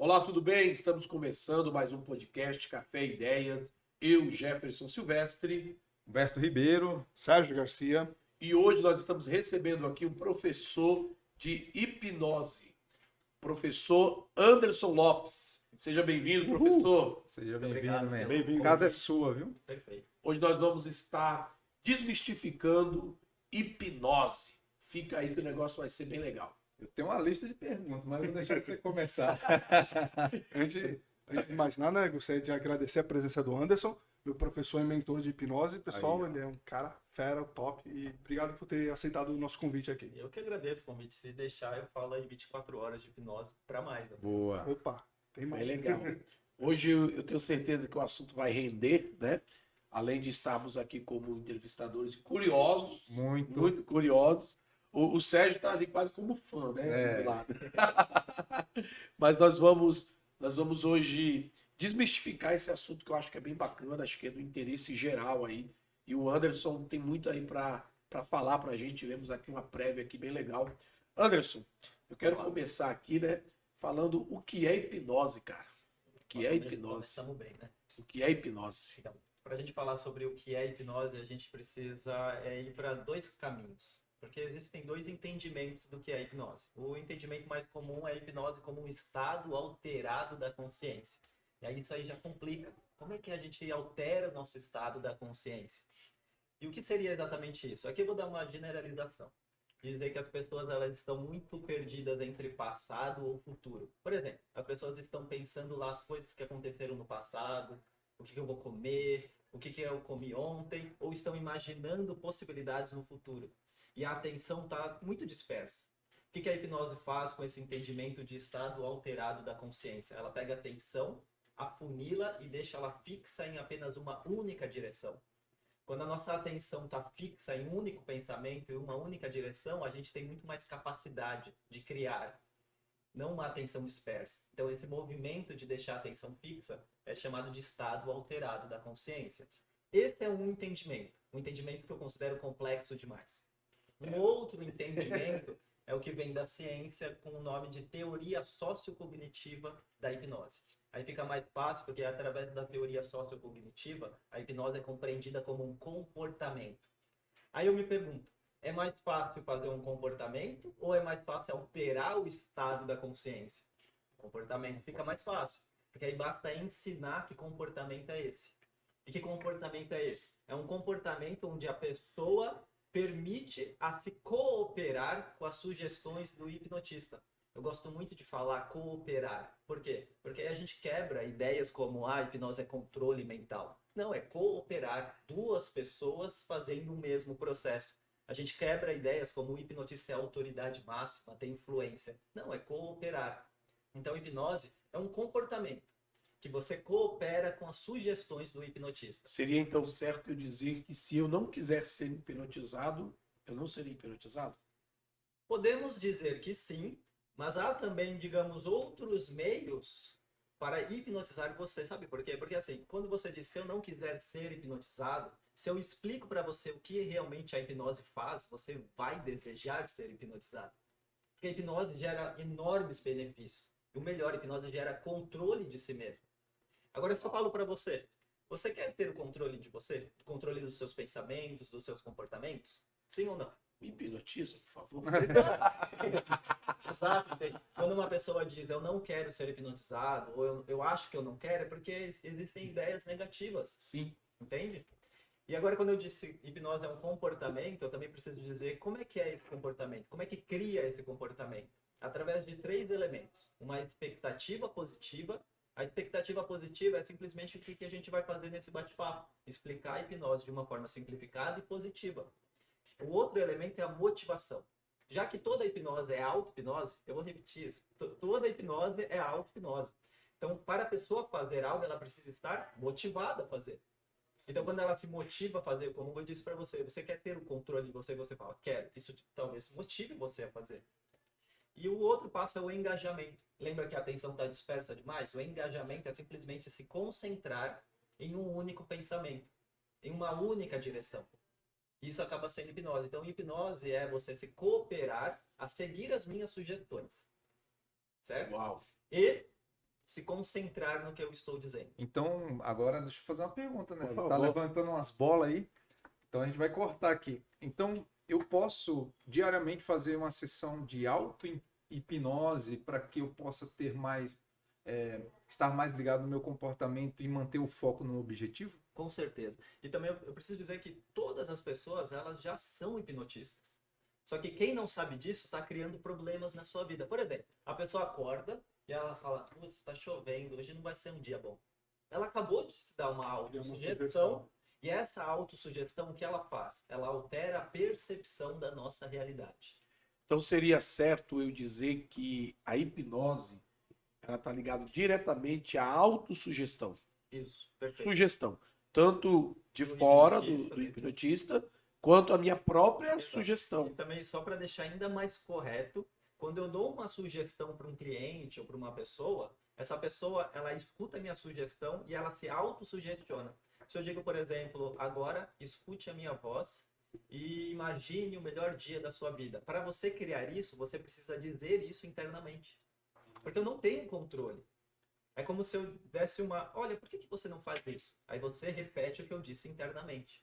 Olá, tudo bem? Estamos começando mais um podcast Café e Ideias. Eu, Jefferson Silvestre, Humberto Ribeiro. Sérgio Garcia. e hoje nós estamos recebendo aqui um professor de hipnose, professor Anderson Lopes. Seja bem-vindo, professor. Seja Muito bem-vindo, obrigado, man. bem-vindo. A casa é sua, viu? Perfeito. Hoje nós vamos estar desmistificando hipnose. Fica aí que o negócio vai ser bem legal. Eu tenho uma lista de perguntas, mas eu vou deixar você começar. Antes de mais nada, né, gostaria de agradecer a presença do Anderson, meu professor e mentor de hipnose. Pessoal, Aí, ele é um cara fera, top, e obrigado por ter aceitado o nosso convite aqui. Eu que agradeço o convite. Se deixar, eu falo aí 24 horas de hipnose para mais. Né? Boa. Opa, tem mais. Bem legal. Hoje eu tenho certeza que o assunto vai render, né? Além de estarmos aqui como entrevistadores curiosos, muito curiosos. O Sérgio está ali quase como fã, né? Do lado. Mas nós vamos hoje desmistificar esse assunto que eu acho que é bem bacana, acho que é do interesse geral aí. E o Anderson tem muito aí para falar para a gente. Tivemos aqui uma prévia aqui bem legal. Anderson, eu quero começar aqui, né? Falando o que é hipnose, cara. O que é hipnose? Começamos bem, né? O que é hipnose? Então, para a gente falar sobre o que é hipnose, a gente precisa ir para dois caminhos. Porque existem dois entendimentos do que é hipnose. O entendimento mais comum é a hipnose como um estado alterado da consciência. E aí isso aí já complica. Como é que a gente altera o nosso estado da consciência? E o que seria exatamente isso? Aqui eu vou dar uma generalização. Dizer que as pessoas elas estão muito perdidas entre passado ou futuro. Por exemplo, as pessoas estão pensando lá as coisas que aconteceram no passado, o que eu vou comer, o que eu comi ontem, ou estão imaginando possibilidades no futuro. E a atenção está muito dispersa. O que a hipnose faz com esse entendimento de estado alterado da consciência? Ela pega a atenção, afunila e deixa ela fixa em apenas uma única direção. Quando a nossa atenção está fixa em um único pensamento e uma única direção, a gente tem muito mais capacidade de criar, não uma atenção dispersa. Então, esse movimento de deixar a atenção fixa é chamado de estado alterado da consciência. Esse é um entendimento que eu considero complexo demais. Um outro entendimento é o que vem da ciência com o nome de teoria sociocognitiva da hipnose. Aí fica mais fácil, porque através da teoria sociocognitiva, a hipnose é compreendida como um comportamento. Aí eu me pergunto, é mais fácil fazer um comportamento ou é mais fácil alterar o estado da consciência? O comportamento fica mais fácil, porque aí basta ensinar que comportamento é esse. E que comportamento é esse? É um comportamento onde a pessoa permite a se cooperar com as sugestões do hipnotista. Eu gosto muito de falar cooperar. Por quê? Porque aí a gente quebra ideias como a hipnose é controle mental. Não, é cooperar. Duas pessoas fazendo o mesmo processo. A gente quebra ideias como o hipnotista é autoridade máxima, tem influência. Não, é cooperar. Então, hipnose é um comportamento que você coopera com as sugestões do hipnotista. Seria então certo eu dizer que se eu não quiser ser hipnotizado, eu não seria hipnotizado? Podemos dizer que sim, mas há também, digamos, outros meios para hipnotizar você. Sabe por quê? Porque assim, quando você diz se eu não quiser ser hipnotizado, se eu explico para você o que realmente a hipnose faz, você vai desejar ser hipnotizado. Porque a hipnose gera enormes benefícios. E o melhor, a hipnose gera controle de si mesmo. Agora, se eu falo para você, você quer ter o controle de você? O controle dos seus pensamentos, dos seus comportamentos? Sim ou não? Me hipnotiza, por favor. Exato. Quando uma pessoa diz eu não quero ser hipnotizado, ou eu acho que eu não quero, é porque existem ideias negativas. Sim. Entende? E agora, quando eu disse hipnose é um comportamento, eu também preciso dizer como é que é esse comportamento, como é que cria esse comportamento. Através de 3 elementos. Uma expectativa positiva. A expectativa positiva é simplesmente o que a gente vai fazer nesse bate-papo. Explicar a hipnose de uma forma simplificada e positiva. O outro elemento é a motivação. Já que toda hipnose é auto-hipnose, eu vou repetir isso. Toda hipnose é auto-hipnose. Então, para a pessoa fazer algo, ela precisa estar motivada a fazer. Então, quando ela se motiva a fazer, como eu disse para você, você quer ter o controle de você fala, quero. Isso talvez motive você a fazer. E o outro passo é o engajamento. Lembra que a atenção está dispersa demais? O engajamento é simplesmente se concentrar em um único pensamento, em uma única direção. Isso acaba sendo hipnose. Então, hipnose é você se cooperar a seguir as minhas sugestões. Certo? Uau. E se concentrar no que eu estou dizendo. Então, agora deixa eu fazer uma pergunta, né? Por Tá favor. levantando umas bolas aí. Então a gente vai cortar aqui. Então, eu posso diariamente fazer uma sessão de auto-hipnose para que eu possa ter mais, estar mais ligado no meu comportamento e manter o foco no objetivo? Com certeza. E também eu preciso dizer que todas as pessoas, elas já são hipnotistas. Só que quem não sabe disso está criando problemas na sua vida. Por exemplo, a pessoa acorda e ela fala, putz, está chovendo, hoje não vai ser um dia bom. Ela acabou de se dar uma autossugestão. E essa autossugestão, o que ela faz? Ela altera a percepção da nossa realidade. Então seria certo eu dizer que a hipnose ela está ligada diretamente à autossugestão. Isso, perfeito. Sugestão. Tanto de Do fora hipnotista, do né? hipnotista, quanto a minha própria Exato. sugestão. E também, só para deixar ainda mais correto, quando eu dou uma sugestão para um cliente ou para uma pessoa, essa pessoa, ela escuta a minha sugestão e ela se autossugestiona. Se eu digo, por exemplo, agora escute a minha voz e imagine o melhor dia da sua vida. Para você criar isso, você precisa dizer isso internamente. Porque eu não tenho controle. É como se eu desse uma... Olha, por que você não faz isso? Aí você repete o que eu disse internamente.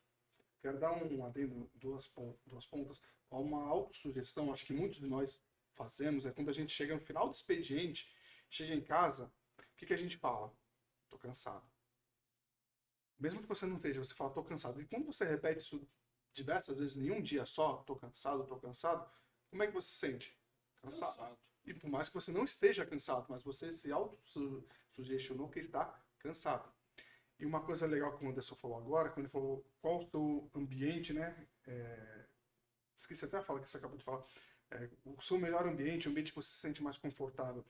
Quero dar um adendo, duas pontas. Uma autossugestão, acho que muitos de nós fazemos, é quando a gente chega no final do expediente, chega em casa, o que a gente fala? Tô cansado. Mesmo que você não esteja, você fala, tô cansado. E quando você repete isso diversas vezes, em um dia só, tô cansado, como é que você se sente? Cansado. E por mais que você não esteja cansado, mas você se autossugestionou que está cansado. E uma coisa legal que o Anderson falou agora, quando ele falou qual o seu ambiente, né? Esqueci até a fala que você acabou de falar. O seu melhor ambiente, o ambiente que você se sente mais confortável.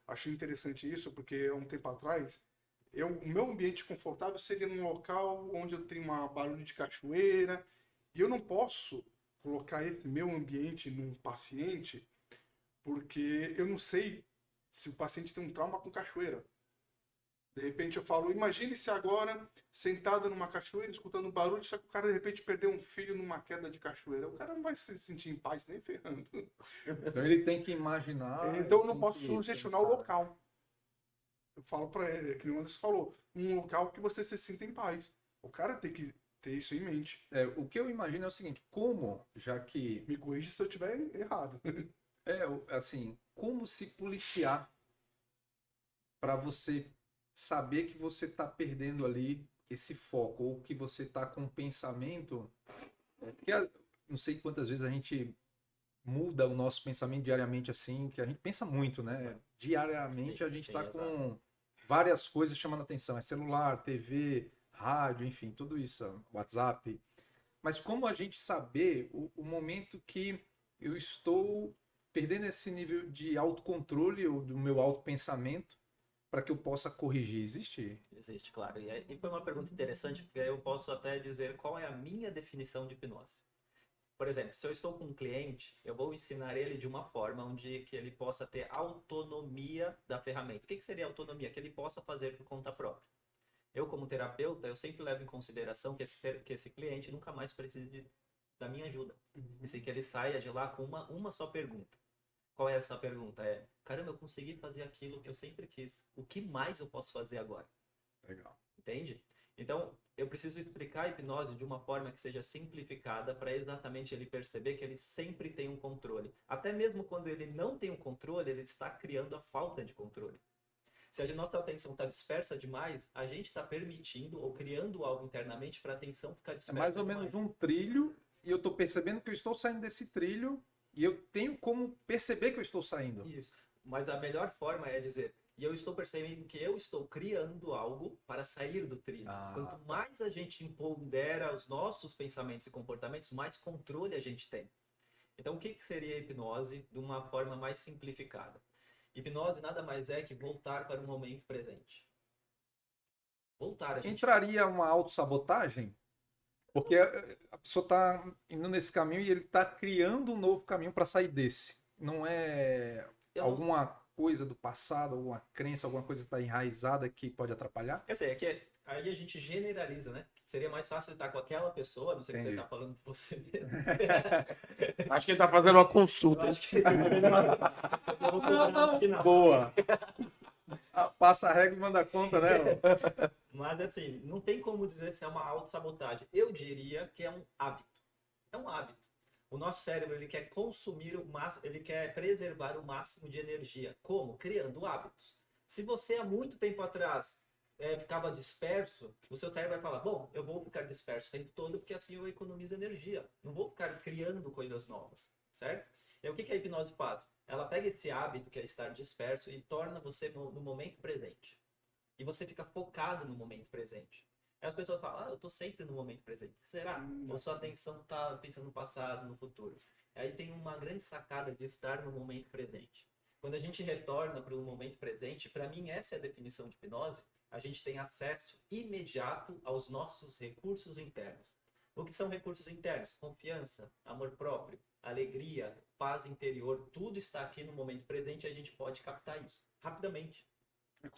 Achei interessante isso, porque há um tempo atrás, o meu ambiente confortável seria num local onde eu tenho um barulho de cachoeira, e eu não posso colocar esse meu ambiente num paciente, porque eu não sei se o paciente tem um trauma com cachoeira. De repente eu falo, imagine se agora, sentado numa cachoeira, escutando barulho, só que o cara de repente perdeu um filho numa queda de cachoeira. O cara não vai se sentir em paz nem ferrando. Então ele tem que imaginar. Então eu não tem posso que sugestionar o pensar. local. Eu falo pra ele, que o Anderson falou, um local que você se sinta em paz. O cara tem que ter isso em mente. O que eu imagino é o seguinte, já que Me corrija se eu estiver errado. assim, como se policiar para você saber que você está perdendo ali esse foco, ou que você está com um pensamento, porque não sei quantas vezes a gente muda o nosso pensamento diariamente assim, que a gente pensa muito, né? Exato. Diariamente Sim, a gente sim, está exato. com várias coisas chamando a atenção, é celular, TV, rádio, enfim, tudo isso, WhatsApp. Mas como a gente saber o momento que eu estou perdendo esse nível de autocontrole ou do meu autopensamento para que eu possa corrigir? Existe? Existe, claro. E foi uma pergunta interessante, porque aí eu posso até dizer qual é a minha definição de hipnose. Por exemplo, se eu estou com um cliente, eu vou ensinar ele de uma forma onde que ele possa ter autonomia da ferramenta. O que seria autonomia? Que ele possa fazer por conta própria. Eu, como terapeuta, eu sempre levo em consideração que esse cliente nunca mais precise da minha ajuda. E sim que ele saia de lá com uma só pergunta. Qual é essa pergunta? Caramba, eu consegui fazer aquilo que eu sempre quis. O que mais eu posso fazer agora? Legal. Entende? Então, eu preciso explicar a hipnose de uma forma que seja simplificada para exatamente ele perceber que ele sempre tem um controle. Até mesmo quando ele não tem um controle, ele está criando a falta de controle. Se a nossa atenção está dispersa demais, a gente está permitindo ou criando algo internamente para a atenção ficar É dispersa mais ou demais. menos um trilho e eu estou percebendo que eu estou saindo desse trilho e eu tenho como perceber que eu estou saindo. Isso. Mas a melhor forma é dizer, e eu estou percebendo que eu estou criando algo para sair do trilho. Quanto mais a gente empodera os nossos pensamentos e comportamentos, mais controle a gente tem. Então, o que seria a hipnose de uma forma mais simplificada? Hipnose nada mais é que voltar para o momento presente. Voltar, a gente... Entraria uma autossabotagem? Porque a pessoa está indo nesse caminho e ele está criando um novo caminho para sair desse. Não é alguma coisa do passado, alguma crença, alguma coisa que está enraizada que pode atrapalhar? Quer dizer, é que aí a gente generaliza, né? Seria mais fácil estar com aquela pessoa, não sei se você está falando de você mesmo. Acho que ele está fazendo uma consulta. Eu acho que... Boa! Passa a régua e manda a conta, né? Mas assim, não tem como dizer se é uma autossabotagem. Eu diria que é um hábito. É um hábito. O nosso cérebro, ele quer consumir o máximo, ele quer preservar o máximo de energia. Como? Criando hábitos. Se você há muito tempo atrás ficava disperso, o seu cérebro vai falar, bom, eu vou ficar disperso o tempo todo porque assim eu economizo energia. Não vou ficar criando coisas novas, certo? E o que a hipnose faz? Ela pega esse hábito que é estar disperso e torna você no momento presente. E você fica focado no momento presente. Aí as pessoas falam, eu tô sempre no momento presente. Será? Ou sua atenção tá pensando no passado, no futuro? Aí tem uma grande sacada de estar no momento presente. Quando a gente retorna para o momento presente, para mim essa é a definição de hipnose, a gente tem acesso imediato aos nossos recursos internos. O que são recursos internos? Confiança, amor próprio, alegria, paz interior, tudo está aqui no momento presente e a gente pode captar isso rapidamente.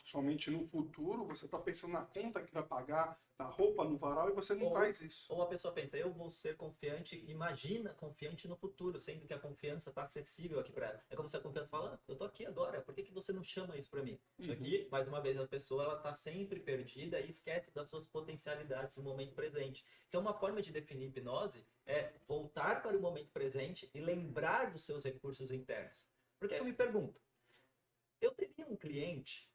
Somente no futuro, você está pensando na conta que vai pagar, da roupa no varal, e você não traz isso. Ou a pessoa pensa, eu vou ser confiante, imagina confiante no futuro, sendo que a confiança está acessível aqui para ela. É como se a confiança fala, eu tô aqui agora, por que você não chama isso para mim? Isso aqui, mais uma vez, a pessoa ela está sempre perdida e esquece das suas potencialidades no momento presente. Então, uma forma de definir hipnose é voltar para o momento presente e lembrar dos seus recursos internos. Porque aí eu me pergunto, eu teria um cliente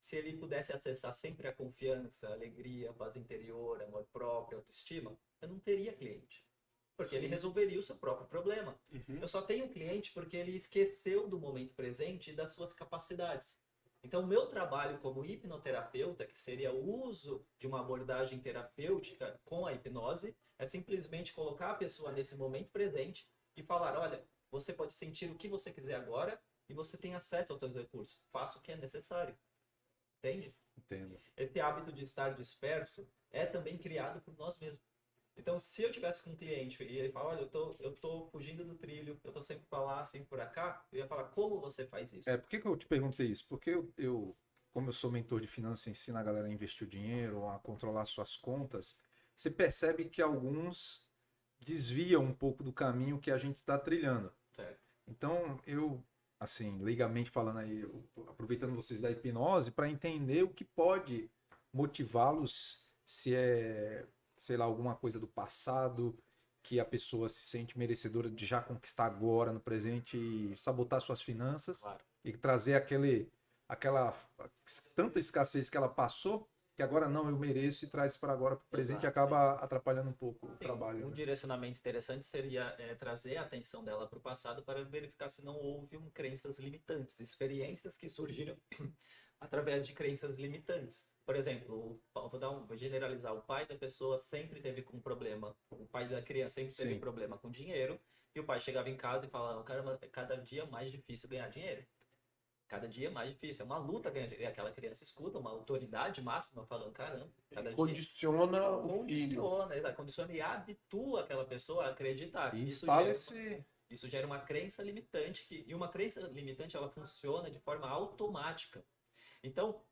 se ele pudesse acessar sempre a confiança, a alegria, a paz interior, amor próprio, autoestima, eu não teria cliente. Porque ele resolveria o seu próprio problema. Eu só tenho cliente porque ele esqueceu do momento presente e das suas capacidades. Então, o meu trabalho como hipnoterapeuta, que seria o uso de uma abordagem terapêutica com a hipnose, é simplesmente colocar a pessoa nesse momento presente e falar, olha, você pode sentir o que você quiser agora e você tem acesso aos seus recursos. Faça o que é necessário. Entende? Entendo. Esse hábito de estar disperso é também criado por nós mesmos. Então, se eu tivesse com um cliente e ele fala, olha, eu tô fugindo do trilho, eu tô sempre para lá, sempre por cá, eu ia falar, como você faz isso? Por que eu te perguntei isso? Porque como eu sou mentor de finanças, ensino a galera a investir o dinheiro, a controlar suas contas, você percebe que alguns desviam um pouco do caminho que a gente está trilhando. Certo. Então, assim, leigamente falando aí, aproveitando vocês da hipnose, para entender o que pode motivá-los, se é, sei lá, alguma coisa do passado que a pessoa se sente merecedora de já conquistar agora, no presente, e sabotar suas finanças, Claro. e trazer aquela tanta escassez que ela passou, que agora não, eu mereço, e traz para agora, para o presente, e Exato, acaba atrapalhando um pouco o Sim, trabalho. um Né? direcionamento interessante seria trazer a atenção dela para o passado para verificar se não houve crenças limitantes, experiências que surgiram através de crenças limitantes. Por exemplo, vou generalizar, o pai da pessoa sempre teve um problema, o pai da criança sempre teve Sim. problema com dinheiro, e o pai chegava em casa e falava, caramba, é cada dia mais difícil ganhar dinheiro. Cada dia é mais difícil, é uma luta ganhar dinheiro. E aquela criança escuta uma autoridade máxima falando, caramba, cada dia... Condiciona o filho. Condiciona e habitua aquela pessoa a acreditar. E Isso instala gera, isso gera uma crença limitante, e uma crença limitante ela funciona de forma automática. Então,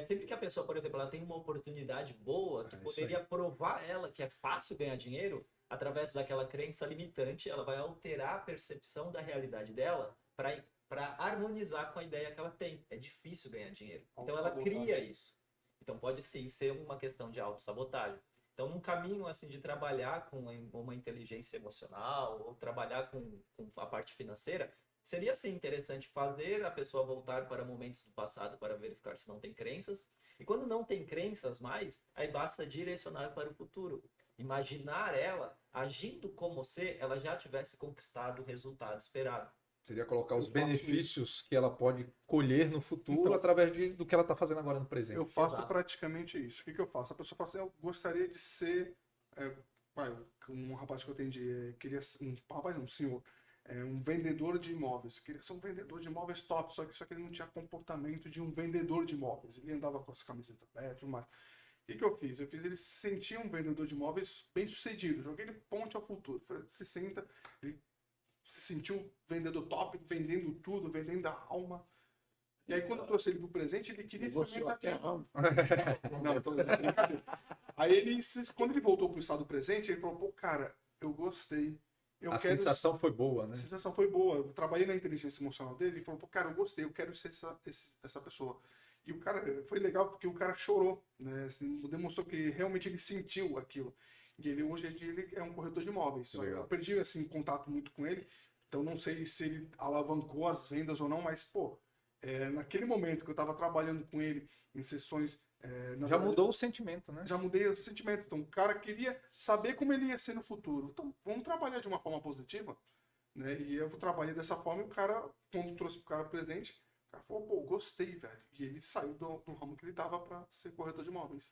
sempre que a pessoa, por exemplo, ela tem uma oportunidade boa, que poderia provar ela que é fácil ganhar dinheiro, através daquela crença limitante, ela vai alterar a percepção da realidade dela para harmonizar com a ideia que ela tem. É difícil ganhar dinheiro. Então, ela cria isso. Então, pode sim ser uma questão de autossabotagem. Então, num caminho assim de trabalhar com uma inteligência emocional ou trabalhar com a parte financeira, seria sim interessante fazer a pessoa voltar para momentos do passado para verificar se não tem crenças. E quando não tem crenças mais, aí basta direcionar para o futuro. Imaginar ela agindo como se ela já tivesse conquistado o resultado esperado. Seria colocar os benefícios que ela pode colher no futuro Então, através do que ela está fazendo agora no presente. Eu faço Exato. praticamente isso. O que eu faço? A pessoa fala assim, eu gostaria de ser... um rapaz que eu atendi, queria um senhor, um vendedor de imóveis. Queria ser um vendedor de imóveis top, só que ele não tinha comportamento de um vendedor de imóveis. Ele andava com as camisetas abertas e tudo mais. O que eu fiz? Eu fiz ele se sentir um vendedor de imóveis bem sucedido. Joguei ele ponte ao futuro. Falei, se senta, ele se sentiu um vendedor top, vendendo tudo, vendendo a alma. E aí, quando eu trouxe ele pro presente, ele queria experimentar aquilo. Não, tô brincadeira. Aí, quando ele voltou pro estado presente, ele falou, pô, cara, eu gostei. A sensação foi boa, né? A sensação foi boa. Eu trabalhei na inteligência emocional dele, ele falou, pô, cara, eu gostei, eu quero ser essa pessoa. E o cara, foi legal porque o cara chorou, né? Assim, demonstrou que realmente ele sentiu aquilo. E ele, hoje em dia, ele é um corretor de imóveis. Só que eu perdi, assim, contato muito com ele, então não sei se ele alavancou as vendas ou não, mas, pô, naquele momento que eu estava trabalhando com ele em sessões... Já mudou o sentimento, né? Já mudei o sentimento. Então, o cara queria saber como ele ia ser no futuro. Então, vamos trabalhar de uma forma positiva, né? E eu trabalhei dessa forma e o cara, quando trouxe pro cara presente, o cara falou, pô, gostei, velho. E ele saiu do ramo que ele tava para ser corretor de imóveis.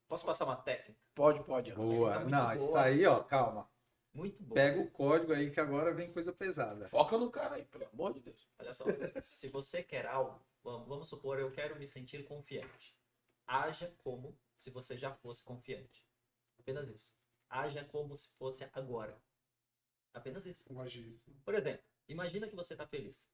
Posso passar uma técnica? Pode. Boa. muito Não, boa. isso aí, ó, calma. Muito boa. Pega o código aí que agora vem coisa pesada. Foca no cara aí, pelo amor de Deus. Olha só, se você quer algo, vamos supor, eu quero me sentir confiante. Haja como se você já fosse confiante. Apenas isso. Haja como se fosse agora. Apenas isso. Por exemplo, imagina que você está feliz.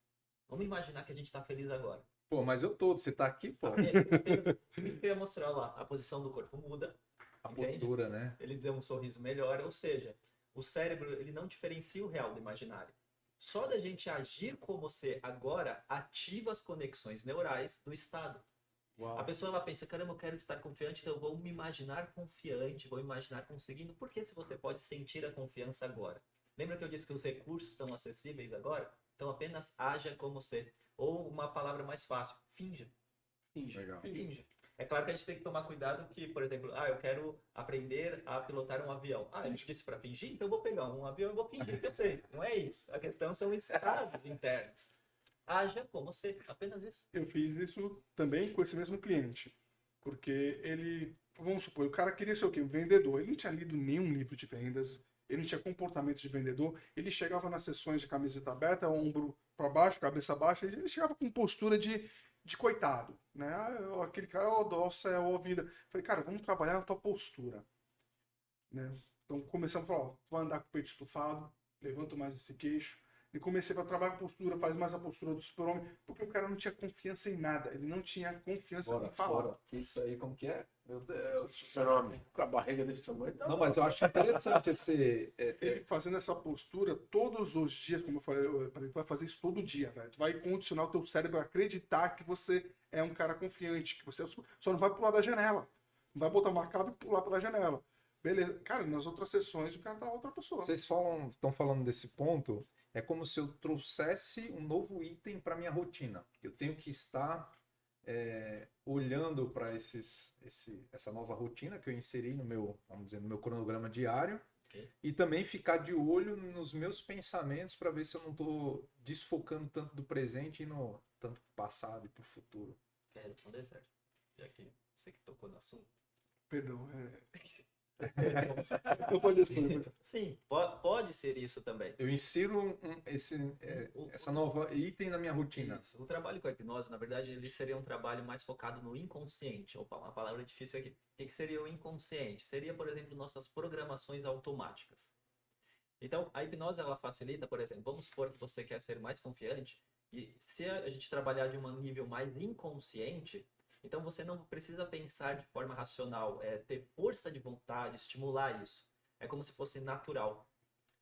Vamos imaginar que a gente está feliz agora. Pô, mas eu tô, você tá aqui, pô. Apenas isso que eu ia mostrar lá. A posição do corpo muda. A entende? postura, né? Ele deu um sorriso melhor, ou seja, o cérebro ele não diferencia o real do imaginário. Só da gente agir como se agora ativa as conexões neurais do estado. Uau. A pessoa ela pensa, caramba, eu quero estar confiante, então eu vou me imaginar confiante, vou imaginar conseguindo. Por que se você pode sentir a confiança agora? Lembra que eu disse que os recursos estão acessíveis agora? Então apenas haja como se. Ou uma palavra mais fácil, finja. Legal. Finja. É claro que a gente tem que tomar cuidado que, por exemplo, eu quero aprender a pilotar um avião. A gente disse para fingir, então eu vou pegar um avião e vou fingir que eu sei. Não é isso. A questão são estados internos. Haja como se, apenas isso. Eu fiz isso também com esse mesmo cliente. Porque ele, vamos supor, o cara queria ser o quê? Um vendedor. Ele não tinha lido nenhum livro de vendas, ele não tinha comportamento de vendedor. Ele chegava nas sessões de camiseta aberta, ombro para baixo, cabeça baixa, ele chegava com postura de coitado, né? Aquele cara, ó, dó, céu, ó, vida. Falei, cara, vamos trabalhar na tua postura, né? Então começamos a falar, ó, vai andar com o peito estufado, levanta mais esse queixo. E comecei a trabalhar a postura, faz mais a postura do super-homem, porque o cara não tinha confiança em nada, ele não tinha confiança em falar. Que isso aí, como que é? Meu Deus. Super-homem, com a barriga desse tamanho. Tá Não, mas eu acho interessante esse... Ele fazendo essa postura todos os dias, como eu falei, tu vai fazer isso todo dia, velho. Tu vai condicionar o teu cérebro a acreditar que você é um cara confiante, que você só não vai pular da janela. Não vai botar uma capa e pular pela janela. Beleza. Cara, nas outras sessões o cara tá outra pessoa. Vocês estão falando desse ponto, é como se eu trouxesse um novo item para minha rotina. Eu tenho que estar olhando para essa nova rotina que eu inseri no meu, vamos dizer, no meu cronograma diário. Okay. E também ficar de olho nos meus pensamentos para ver se eu não estou desfocando tanto do presente e tanto pro passado e pro futuro. Quer responder, Sérgio? Já que você que tocou no assunto. Perdão. Eu pode responder. Sim, pode ser isso também. Eu insiro essa nova item na minha rotina. Isso. O trabalho com a hipnose, na verdade, ele seria um trabalho mais focado no inconsciente. Opa, uma palavra difícil aqui. O que seria o inconsciente? Seria, por exemplo, nossas programações automáticas. Então, a hipnose, ela facilita, por exemplo, vamos supor que você quer ser mais confiante, e se a gente trabalhar de um nível mais inconsciente, então você não precisa pensar de forma racional, ter força de vontade, estimular isso. É como se fosse natural.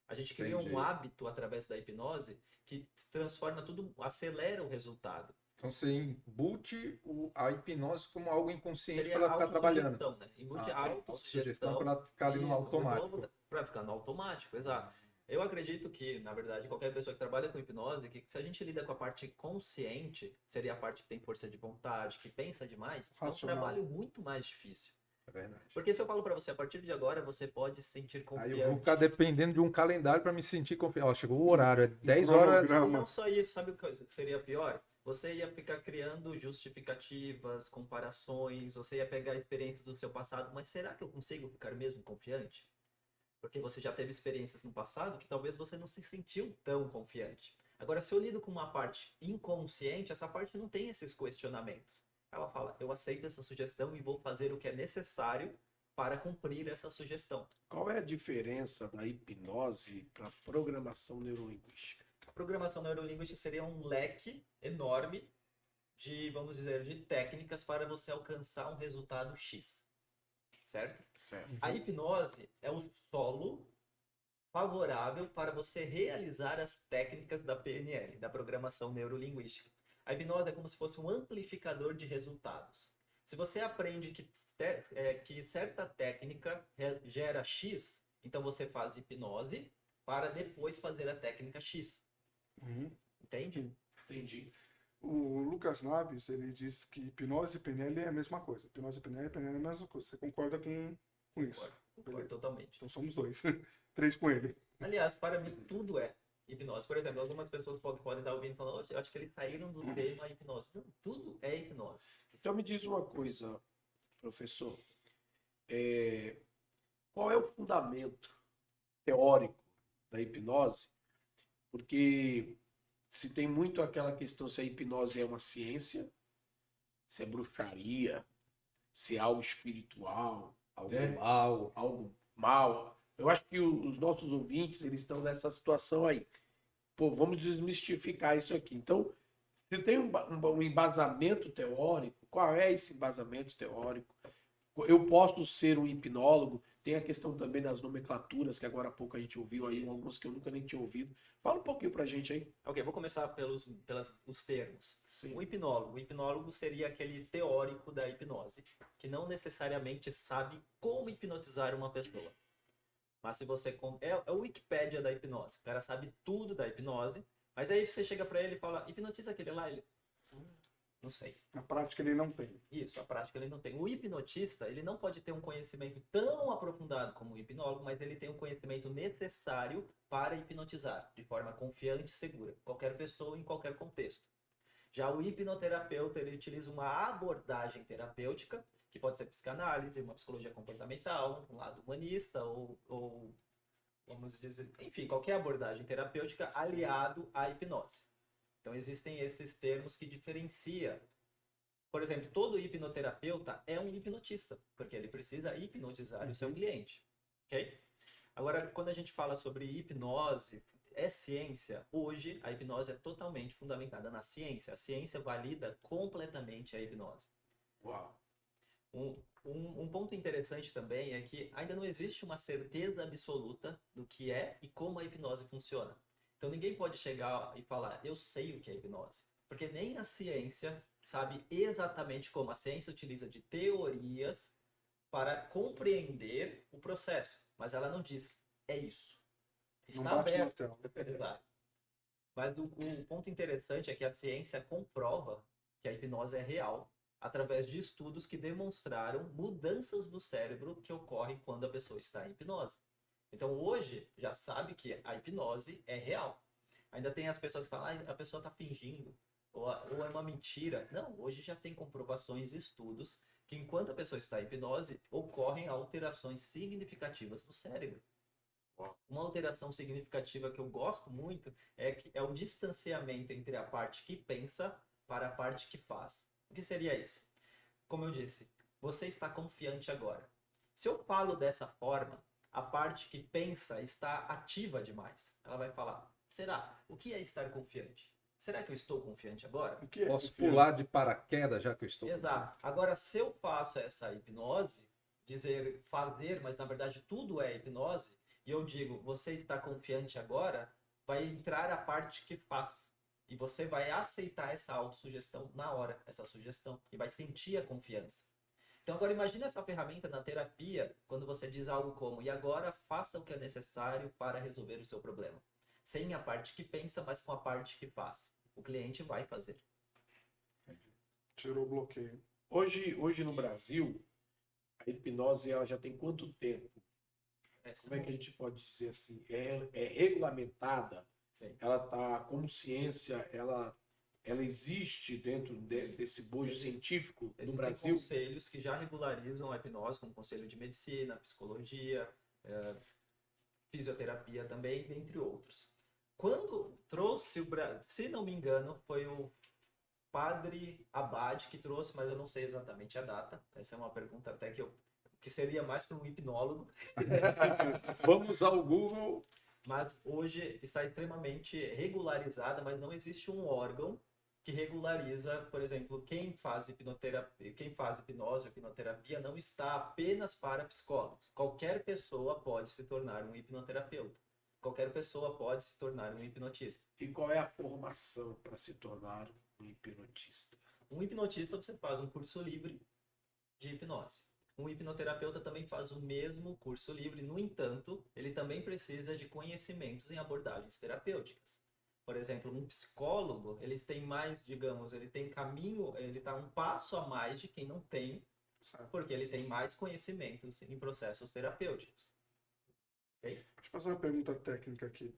A gente cria um hábito através da hipnose que transforma tudo, acelera o resultado. Então você embute a hipnose como algo inconsciente Seria para ela ficar trabalhando. Né? Embute autossugestão para ela ficar ali no automático. Para ficar no automático, exato. Eu acredito que, na verdade, qualquer pessoa que trabalha com hipnose, que se a gente lida com a parte consciente, seria a parte que tem força de vontade, que pensa demais, é um trabalho muito mais difícil. É verdade. Porque se eu falo para você, a partir de agora, você pode se sentir confiante. Aí eu vou ficar dependendo de um calendário para me sentir confiante. Ó, chegou o horário, é 10 horas. Não só isso, sabe o que seria pior? Você ia ficar criando justificativas, comparações, você ia pegar a experiência do seu passado, mas será que eu consigo ficar mesmo confiante? Porque você já teve experiências no passado que talvez você não se sentiu tão confiante. Agora, se eu lido com uma parte inconsciente, essa parte não tem esses questionamentos. Ela fala, eu aceito essa sugestão e vou fazer o que é necessário para cumprir essa sugestão. Qual é a diferença da hipnose para programação neurolinguística? A programação neurolinguística seria um leque enorme de, vamos dizer, de técnicas para você alcançar um resultado X. Certo? Certo. A hipnose é o solo favorável para você realizar as técnicas da PNL, da programação neurolinguística. A hipnose é como se fosse um amplificador de resultados. Se você aprende que certa técnica gera X, então você faz hipnose para depois fazer a técnica X. Entende? Sim. Entendi. O Lucas Naves, ele diz que hipnose e PNL é a mesma coisa. Hipnose e PNL é a mesma coisa. Você concorda com isso? Concordo Beleza. totalmente. Então somos dois. 3 com ele. Aliás, para mim, tudo é hipnose. Por exemplo, algumas pessoas podem estar ouvindo e falando, "Oxe, eu acho que eles saíram do tema hipnose. Não, tudo é hipnose. Então me diz uma coisa, professor. Qual é o fundamento teórico da hipnose? Porque se tem muito aquela questão se a hipnose é uma ciência, se é bruxaria, se é algo espiritual, algo mal. Eu acho que os nossos ouvintes, eles estão nessa situação aí. Pô, vamos desmistificar isso aqui. Então, se tem um embasamento teórico, qual é esse embasamento teórico? Eu posso ser um hipnólogo, tem a questão também das nomenclaturas, que agora há pouco a gente ouviu aí, alguns que eu nunca nem tinha ouvido. Fala um pouquinho pra gente aí. Ok, vou começar pelos os termos. Sim. O hipnólogo seria aquele teórico da hipnose, que não necessariamente sabe como hipnotizar uma pessoa. Mas se você... É o Wikipédia da hipnose. O cara sabe tudo da hipnose, mas aí você chega pra ele e fala, hipnotiza aquele lá, ele... Não sei. Na prática ele não tem. Isso, a prática ele não tem. O hipnotista, ele não pode ter um conhecimento tão aprofundado como o hipnólogo, mas ele tem um conhecimento necessário para hipnotizar, de forma confiante e segura, qualquer pessoa em qualquer contexto. Já o hipnoterapeuta, ele utiliza uma abordagem terapêutica, que pode ser psicanálise, uma psicologia comportamental, um lado humanista, ou vamos dizer, enfim, qualquer abordagem terapêutica aliado à hipnose. Então existem esses termos que diferenciam. Por exemplo, todo hipnoterapeuta é um hipnotista, porque ele precisa hipnotizar o seu cliente. Ok? Agora, quando a gente fala sobre hipnose, é ciência. Hoje, a hipnose é totalmente fundamentada na ciência. A ciência valida completamente a hipnose. Uau. Um ponto interessante também é que ainda não existe uma certeza absoluta do que é e como a hipnose funciona. Então ninguém pode chegar e falar, eu sei o que é hipnose. Porque nem a ciência sabe exatamente como. A ciência utiliza de teorias para compreender o processo. Mas ela não diz, é isso. Não Está bate aberto. martelo. Exato. Mas o ponto interessante é que a ciência comprova que a hipnose é real através de estudos que demonstraram mudanças do cérebro que ocorrem quando a pessoa está em hipnose. Então hoje já sabe que a hipnose é real. Ainda tem as pessoas que falam, a pessoa está fingindo, ou é uma mentira. Não, hoje já tem comprovações e estudos que enquanto a pessoa está em hipnose, ocorrem alterações significativas no cérebro. Uma alteração significativa que eu gosto muito é o distanciamento entre a parte que pensa para a parte que faz. O que seria isso? Como eu disse, você está confiante agora. Se eu falo dessa forma, a parte que pensa está ativa demais. Ela vai falar, será? O que é estar confiante? Será que eu estou confiante agora? O que é Posso confiança? pular de paraquedas já que eu estou. Exato. Agora, se eu faço essa hipnose, dizer fazer, mas na verdade tudo é hipnose, e eu digo, você está confiante agora, vai entrar a parte que faz. E você vai aceitar essa autossugestão na hora, essa sugestão, e vai sentir a confiança. Então agora imagine essa ferramenta na terapia, quando você diz algo como, e agora faça o que é necessário para resolver o seu problema. Sem a parte que pensa, mas com a parte que faz. O cliente vai fazer. Tirou o bloqueio. Hoje no Brasil, a hipnose ela já tem quanto tempo? Como é que a gente pode dizer assim? É regulamentada? Sim. Ela está como ciência, ela existe dentro desse bojo científico do Existem Brasil? conselhos que já regularizam a hipnose, como Conselho de Medicina, Psicologia, Fisioterapia também, entre outros. Quando trouxe se não me engano, foi o Padre Abad que trouxe, mas eu não sei exatamente a data. Essa é uma pergunta até que seria mais para um hipnólogo. Vamos ao Google. Mas hoje está extremamente regularizada, mas não existe um órgão que regulariza, por exemplo, quem faz hipnose ou hipnoterapia não está apenas para psicólogos. Qualquer pessoa pode se tornar um hipnoterapeuta. Qualquer pessoa pode se tornar um hipnotista. E qual é a formação para se tornar Um hipnotista. Um hipnotista, você faz um curso livre de hipnose. Um hipnoterapeuta também faz o mesmo curso livre, no entanto, ele também precisa de conhecimentos em abordagens terapêuticas. Por exemplo, um psicólogo, eles têm mais, digamos, ele tem caminho, ele está um passo a mais de quem não tem, Certo. porque ele tem mais conhecimentos em processos terapêuticos. Ok? Deixa eu fazer uma pergunta técnica aqui.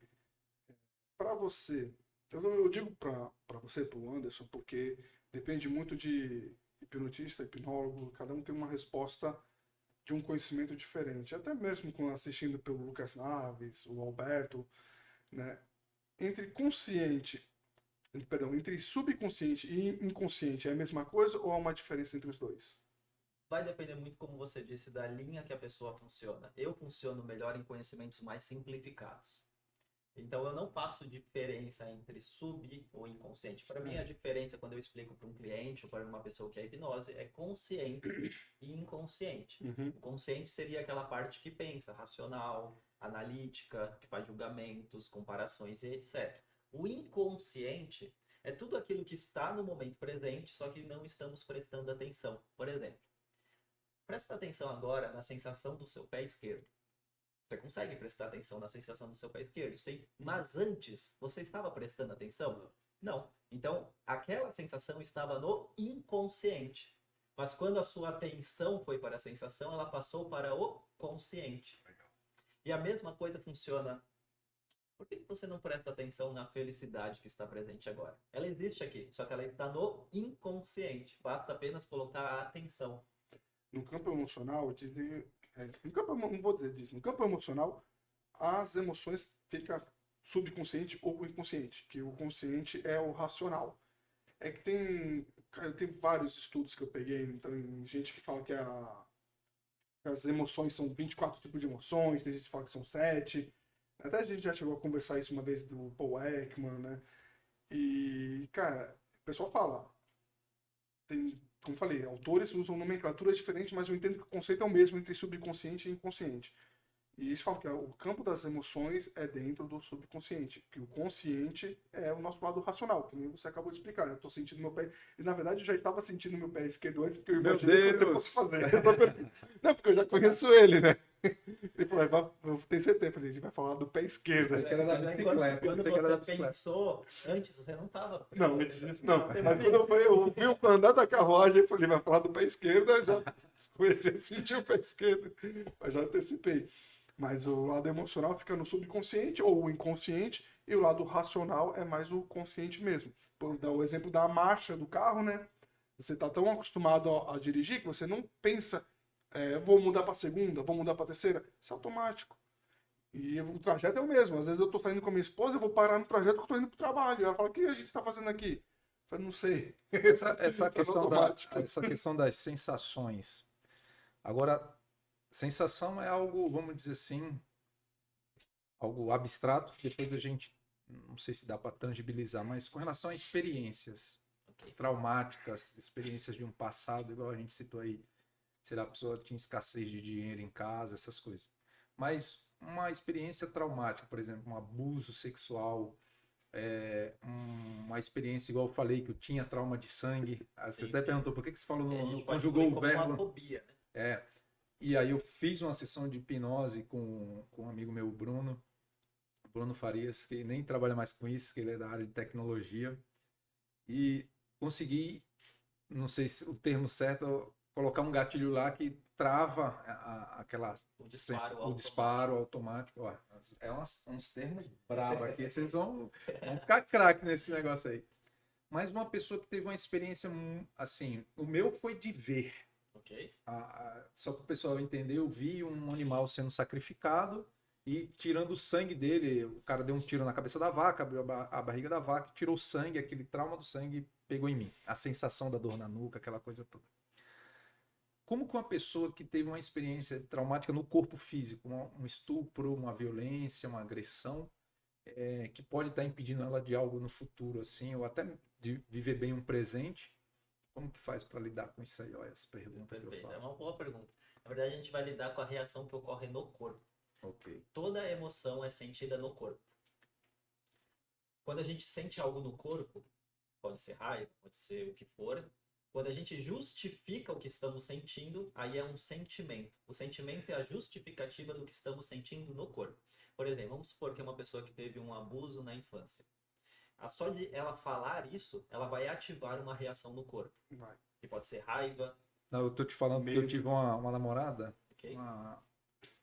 Para você, eu digo para você, para o Anderson, porque depende muito de hipnotista, hipnólogo, cada um tem uma resposta de um conhecimento diferente. Até mesmo assistindo pelo Lucas Naves, o Alberto, né? Entre subconsciente e inconsciente é a mesma coisa ou há uma diferença entre os dois? Vai depender muito, como você disse, da linha que a pessoa funciona. Eu funciono melhor em conhecimentos mais simplificados. Então, eu não faço diferença entre sub ou inconsciente. Para mim, a diferença, quando eu explico para um cliente ou para uma pessoa que é hipnose, é consciente e inconsciente. Uhum. O consciente seria aquela parte que pensa, racional, analítica, que faz julgamentos, comparações e etc. O inconsciente é tudo aquilo que está no momento presente, só que não estamos prestando atenção. Por exemplo, presta atenção agora na sensação do seu pé esquerdo. Você consegue prestar atenção na sensação do seu pé esquerdo? Sim. Mas antes, você estava prestando atenção? Não. Então, aquela sensação estava no inconsciente. Mas quando a sua atenção foi para a sensação, ela passou para o consciente. E a mesma coisa funciona. Por que você não presta atenção na felicidade que está presente agora? Ela existe aqui, só que ela está no inconsciente. Basta apenas colocar a atenção. No campo emocional, não vou dizer disso, no campo emocional, as emoções ficam subconsciente ou inconsciente, que o consciente é o racional. É que eu tenho vários estudos que eu peguei, então tem gente que fala que as emoções são 24 tipos de emoções, tem gente que fala que são 7. Até a gente já chegou a conversar isso uma vez do Paul Ekman, né? E, cara, o pessoal fala, como eu falei, autores usam nomenclaturas diferentes, mas eu entendo que o conceito é o mesmo entre subconsciente e inconsciente. E eles falam que o campo das emoções é dentro do subconsciente, que o consciente é o nosso lado racional, que nem você acabou de explicar. Eu estou sentindo meu pé, e na verdade eu já estava sentindo meu pé esquerdo antes, porque eu imaginei que você fosse fazer essa pergunta. Não, porque eu já conheço ele, né? Ele falou, eu tenho certeza, eu falei, ele vai falar do pé esquerdo. Você quer dar bicicleta. Quando Você quer dar você bicicleta. pensou, antes você não estava. Não, antes disso não. Mas quando eu vi o andar da carruagem, eu falei, vai falar do pé esquerdo, eu já comecei a sentir o pé esquerdo, mas já antecipei. Mas o lado emocional fica no subconsciente ou o inconsciente, e o lado racional é mais o consciente mesmo. Por dar o exemplo da marcha do carro, né? Você está tão acostumado a dirigir que você não pensa, vou mudar para a segunda, vou mudar para a terceira. Isso é automático. E o trajeto é o mesmo. Às vezes eu estou saindo com a minha esposa, eu vou parar no trajeto que eu estou indo para o trabalho. Ela fala, o que a gente está fazendo aqui? Eu falo, não sei. Essa questão das sensações. Agora, sensação é algo, vamos dizer assim, algo abstrato, que depois a gente, não sei se dá para tangibilizar, mas com relação a experiências traumáticas, experiências de um passado, igual a gente citou aí, sei lá, a pessoa tinha escassez de dinheiro em casa, essas coisas. Mas uma experiência traumática, por exemplo, um abuso sexual, uma experiência, igual eu falei, que eu tinha trauma de sangue. Você até perguntou por que você falou, conjugou o verbo. Uma fobia, né? E aí eu fiz uma sessão de hipnose com um amigo meu, Bruno Farias, que nem trabalha mais com isso, que ele é da área de tecnologia. E consegui, não sei se o termo certo, colocar um gatilho lá que trava o disparo automático. Ó, uns termos bravos aqui, vocês vão ficar craque nesse negócio aí. Mas uma pessoa que teve uma experiência assim, o meu foi de ver. Okay. Só para o pessoal entender, eu vi um animal sendo sacrificado e tirando o sangue dele. O cara deu um tiro na cabeça da vaca, abriu a barriga da vaca, tirou o sangue, aquele trauma do sangue pegou em mim. A sensação da dor na nuca, aquela coisa toda. Como que uma pessoa que teve uma experiência traumática no corpo físico, um estupro, uma violência, uma agressão, que pode estar impedindo ela de algo no futuro, assim, ou até de viver bem um presente, como que faz para lidar com isso aí? Olha essa pergunta. Perfeito, é uma boa pergunta. Na verdade, a gente vai lidar com a reação que ocorre no corpo. Okay. Toda emoção é sentida no corpo. Quando a gente sente algo no corpo, pode ser raiva, pode ser o que for. Quando a gente justifica o que estamos sentindo, aí é um sentimento. O sentimento é a justificativa do que estamos sentindo no corpo. Por exemplo, vamos supor que é uma pessoa que teve um abuso na infância. Só de ela falar isso, ela vai ativar uma reação no corpo. Vai. Que pode ser raiva, Não, eu tô te falando que eu tive uma namorada, ok? uma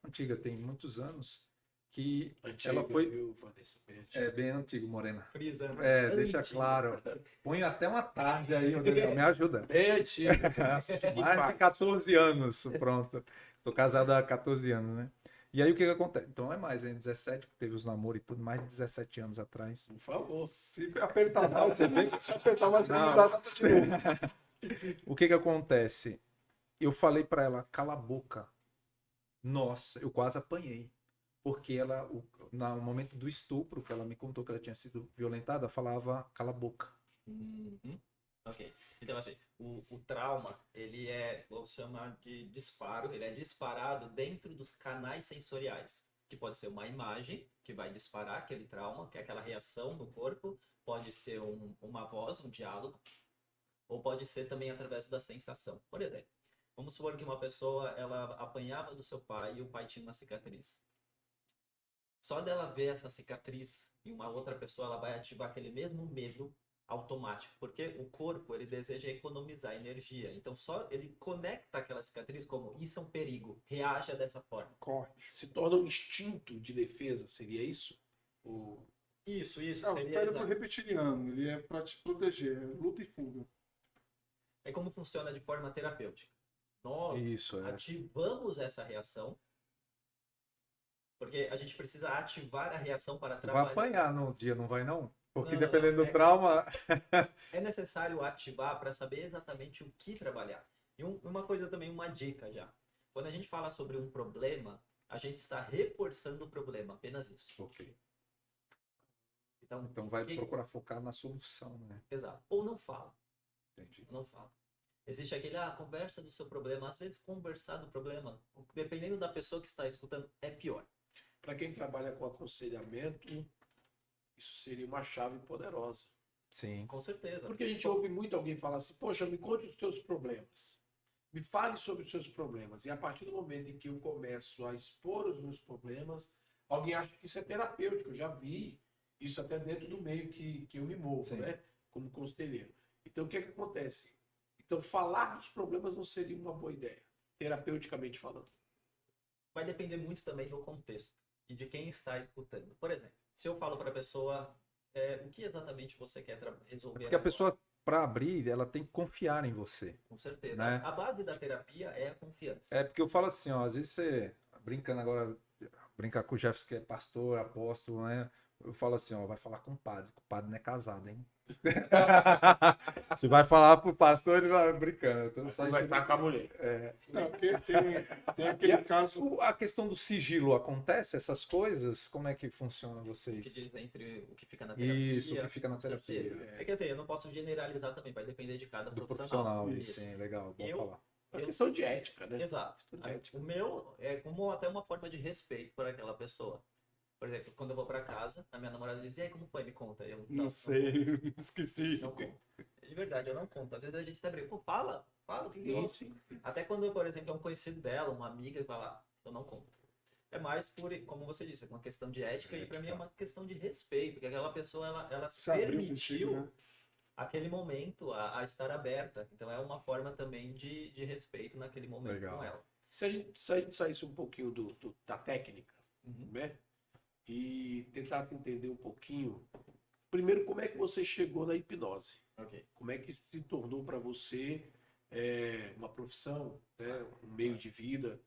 antiga, tem muitos anos, que Antiga, ela foi... viu, Vanessa? Bem antiga. É bem antigo, Morena. Frisando. É, deixa antigo. claro. Põe até uma tarde aí, ô Daniel, me ajuda. Bem antiga. Mais de 14 anos, pronto. Tô casado há 14 anos, né? E aí o que que acontece? Então é mais, hein? 17, que teve os namoros e tudo, mais de 17 anos atrás. Por favor. Se apertar mais, você vê que se apertar mais, você Não. não dá nada de novo. O que que acontece? Eu falei pra ela, cala a boca. Nossa, eu quase apanhei. Porque ela, no momento do estupro, que ela me contou que ela tinha sido violentada, falava, cala a boca. Uhum. Ok. Então, assim, o trauma, ele é, vou chamar de disparo, ele é disparado dentro dos canais sensoriais, que pode ser uma imagem, que vai disparar aquele trauma, que é aquela reação do corpo, pode ser uma voz, um diálogo, ou pode ser também através da sensação. Por exemplo, vamos supor que uma pessoa, ela apanhava do seu pai e o pai tinha uma cicatriz. Só dela ver essa cicatriz em uma outra pessoa, ela vai ativar aquele mesmo medo automático, porque o corpo, ele deseja economizar energia. Então, só ele conecta aquela cicatriz como isso é um perigo, reaja dessa forma. Corre. Se torna um instinto de defesa, seria isso? O... Isso É, o seria... cérebro reptiliano, ele é pra te proteger, é luta e fuga. É como funciona de forma terapêutica. Nós Isso, é. ativamos essa reação, porque a gente precisa ativar a reação para Vai trabalhar. apanhar no dia, não vai não? Porque Não, dependendo não, do trauma... É necessário ativar para saber exatamente o que trabalhar. E uma coisa também, uma dica já. Quando a gente fala sobre um problema, a gente está reforçando o problema, apenas isso. Ok. Então, Então vai que- procurar focar na solução, né? Exato. Ou não fala. Entendi. Não fala. Existe aquele, conversa do seu problema. Às vezes, conversar do problema, dependendo da pessoa que está escutando, é pior. Para quem trabalha com aconselhamento, isso seria uma chave poderosa. Sim. Com certeza. Porque a gente ouve muito alguém falar assim, poxa, me conte os teus problemas. Me fale sobre os seus problemas. E a partir do momento em que eu começo a expor os meus problemas, alguém acha que isso é terapêutico. Eu já vi isso até dentro do meio que eu me movo, Sim. né? Como conselheiro. Então, o que é que acontece? Então, falar dos problemas não seria uma boa ideia, terapeuticamente falando. Vai depender muito também do contexto e de quem está escutando. Por exemplo, se eu falo para a pessoa o que exatamente você quer resolver Porque a agora? pessoa, para abrir, ela tem que confiar em você. Com certeza. Né? A base da terapia é a confiança. É porque eu falo assim, ó, às vezes você, brincando agora, brincar com o Jefferson que é pastor, apóstolo, né? Eu falo assim, ó, vai falar com o padre não é casado, hein? Você vai falar pro pastor, ele vai brincando. Eu tô só Você vai estar com a mulher. Não, porque tem aquele caso. A questão do sigilo acontece, essas coisas? Como é que funciona O que vocês? diz entre o que fica na terapia. Isso, o que fica na com terapia. certeza. É que assim, eu não posso generalizar também, vai depender de cada Do profissional. profissional, Isso. sim, legal, bom Eu- falar. É uma questão de ética, né? Exato. Questão de ética. O meu é como até uma forma de respeito por aquela pessoa. Por exemplo, quando eu vou pra casa, a minha namorada diz, e aí, como foi? Me conta. Eu, Não sei, esqueci. Não conto. De verdade, eu não conto. Às vezes a gente até brinca, pô, fala o que Sim, eu... sim. Até quando, por exemplo, é um conhecido dela, uma amiga, e fala, eu não conto. É mais por, como você disse, é uma questão de ética e pra mim é uma questão de respeito, que aquela pessoa, ela Se abriu permitiu contigo, né? aquele momento a estar aberta. Então é uma forma também de respeito naquele momento Legal. com ela. Se a gente saísse um pouquinho da técnica, Uhum. né? E tentasse entender um pouquinho, primeiro, como é que você chegou na hipnose? Ok. Como é que se tornou para você uma profissão, né? Um meio de vida?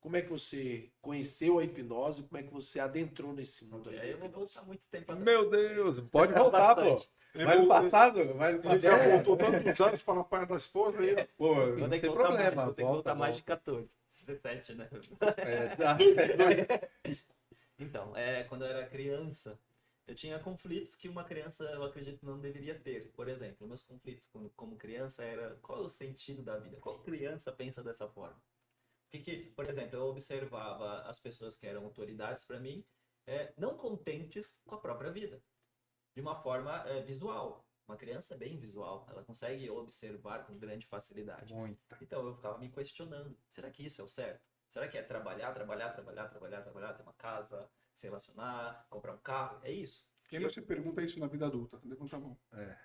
Como é que você conheceu a hipnose? Como é que você adentrou nesse mundo aí E aí da eu vou hipnose? voltar muito tempo atrás. Meu Deus, pode voltar, pô. Bastante. Vai no passado? Vai no Ele já passado? voltou tantos anos para apanhar da esposa aí. Pô, Vou não ter que tem voltar problema. mais, vou ter que voltar mais de volta. 14. 17, né? É, tá. Então, quando eu era criança, eu tinha conflitos que uma criança, eu acredito, não deveria ter. Por exemplo, meus conflitos como criança era qual é o sentido da vida? Qual criança pensa dessa forma? Por exemplo, eu observava as pessoas que eram autoridades para mim, não contentes com a própria vida, de uma forma visual. Uma criança é bem visual, ela consegue observar com grande facilidade. Muita. Então eu ficava me questionando, será que isso é o certo? Será que é trabalhar, ter uma casa, se relacionar, comprar um carro? É isso? Quem não se pergunta isso na vida adulta? Levanta a mão.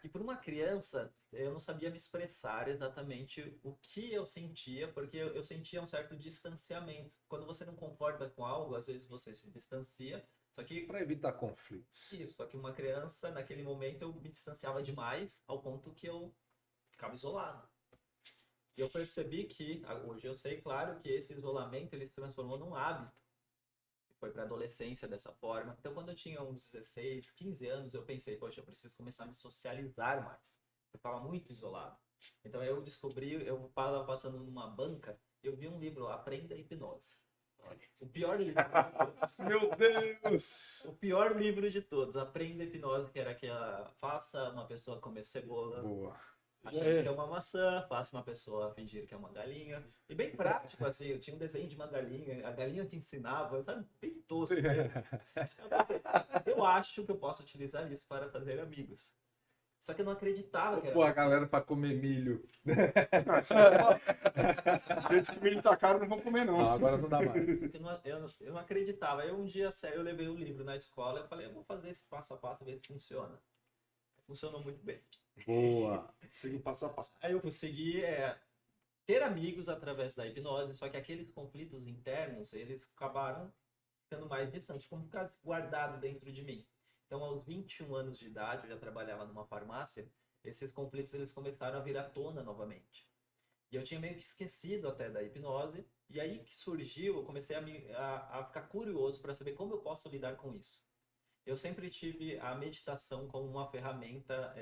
E por uma criança, eu não sabia me expressar exatamente o que eu sentia, porque eu sentia um certo distanciamento. Quando você não concorda com algo, às vezes você se distancia, só que Para evitar conflitos. isso, só que uma criança, naquele momento, eu me distanciava demais, ao ponto que eu ficava isolado. E eu percebi que, hoje eu sei, claro, que esse isolamento ele se transformou num hábito. Foi para a adolescência dessa forma. Então, quando eu tinha uns 16, 15 anos, eu pensei, poxa, eu preciso começar a me socializar mais. Eu estava muito isolado. Então, eu descobri, eu estava passando numa banca, eu vi um livro, Aprenda Hipnose. O pior livro de todos. Meu Deus! O pior livro de todos, Aprenda Hipnose, que era aquela, faça uma pessoa comer cebola, Boa. achando que é uma maçã, faça uma pessoa fingir que é uma galinha. E bem prático, assim, eu tinha um desenho de uma galinha, a galinha te ensinava, sabe? Bem tosco mesmo. Eu acho que eu posso utilizar isso para fazer amigos. Só que eu não acreditava que era Pô, a possível. galera para comer milho. Não, isso é gente que milho tá caro, não vão comer, Não, não. agora não dá mais. Porque eu não acreditava. Aí um dia, sério, eu levei o livro na escola e falei, eu vou fazer esse passo a passo, ver se funciona. Funcionou muito bem. Boa. Siga o passo a passo. Aí eu consegui ter amigos através da hipnose, só que aqueles conflitos internos, eles acabaram ficando mais distantes, como ficasse guardado dentro de mim. Então, aos 21 anos de idade, eu já trabalhava numa farmácia, esses conflitos eles começaram a vir à tona novamente. E eu tinha meio que esquecido até da hipnose, e aí que surgiu, eu comecei a ficar curioso para saber como eu posso lidar com isso. Eu sempre tive a meditação como uma ferramenta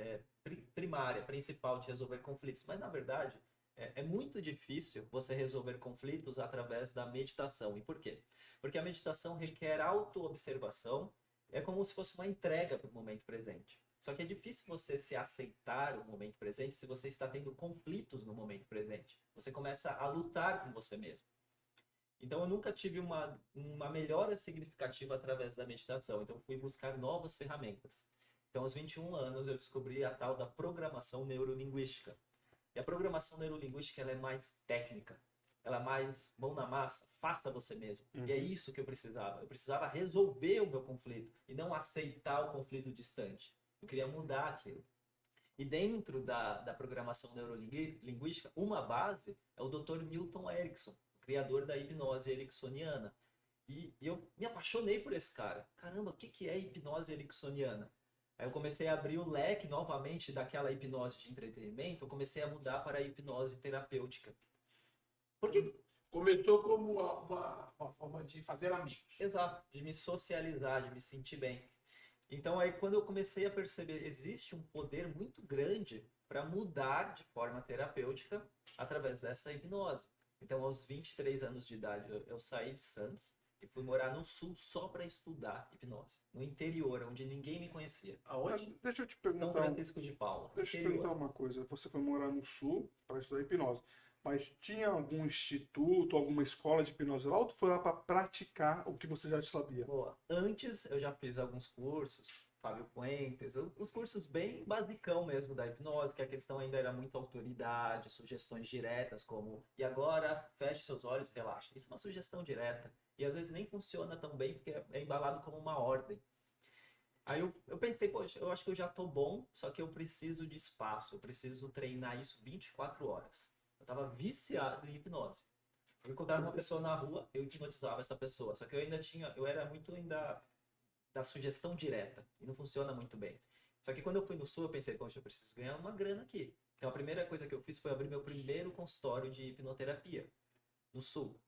primária, principal de resolver conflitos, mas na verdade é muito difícil você resolver conflitos através da meditação. E por quê? Porque a meditação requer autoobservação, é como se fosse uma entrega para o momento presente. Só que é difícil você se aceitar o momento presente se você está tendo conflitos no momento presente. Você começa a lutar com você mesmo. Então, eu nunca tive uma melhora significativa através da meditação. Então, fui buscar novas ferramentas. Então, aos 21 anos, eu descobri a tal da programação neurolinguística. E a programação neurolinguística ela é mais técnica. Ela é mais mão na massa, faça você mesmo. E é isso que eu precisava. Eu precisava resolver o meu conflito e não aceitar o conflito distante. Eu queria mudar aquilo. E dentro da programação neurolinguística, uma base é o Dr. Milton Erickson, criador da hipnose ericksoniana. E eu me apaixonei por esse cara. Caramba, o que é hipnose ericksoniana? Aí eu comecei a abrir o leque novamente daquela hipnose de entretenimento, eu comecei a mudar para a hipnose terapêutica. Porque Começou como uma forma de fazer amigos. exato, de me socializar, de me sentir bem. Então aí quando eu comecei a perceber, existe um poder muito grande para mudar de forma terapêutica através dessa hipnose. Então aos 23 anos de idade eu saí de Santos e fui morar no sul só para estudar hipnose. No interior, onde ninguém me conhecia. Aonde? Deixa eu te São perguntar, Francisco de Paula. deixa eu te interior. perguntar uma coisa. Você foi morar no sul para estudar hipnose, mas tinha algum instituto, alguma escola de hipnose lá ou tu foi lá para praticar o que você já sabia? Boa. Antes eu já fiz alguns cursos, Fábio Puentes, os cursos bem basicão mesmo da hipnose, que a questão ainda era muita autoridade, sugestões diretas como e agora feche seus olhos, relaxa. Isso é uma sugestão direta e às vezes nem funciona tão bem porque é embalado como uma ordem. Aí eu pensei, poxa, eu acho que eu já tô bom, só que eu preciso de espaço, eu preciso treinar isso 24 horas. Eu tava viciado em hipnose. Eu encontrava uma pessoa na rua, eu hipnotizava essa pessoa. Só que eu era muito ainda da sugestão direta. E não funciona muito bem. Só que quando eu fui no sul, eu pensei, poxa, eu preciso ganhar uma grana aqui. Então a primeira coisa que eu fiz foi abrir meu primeiro consultório de hipnoterapia. No sul.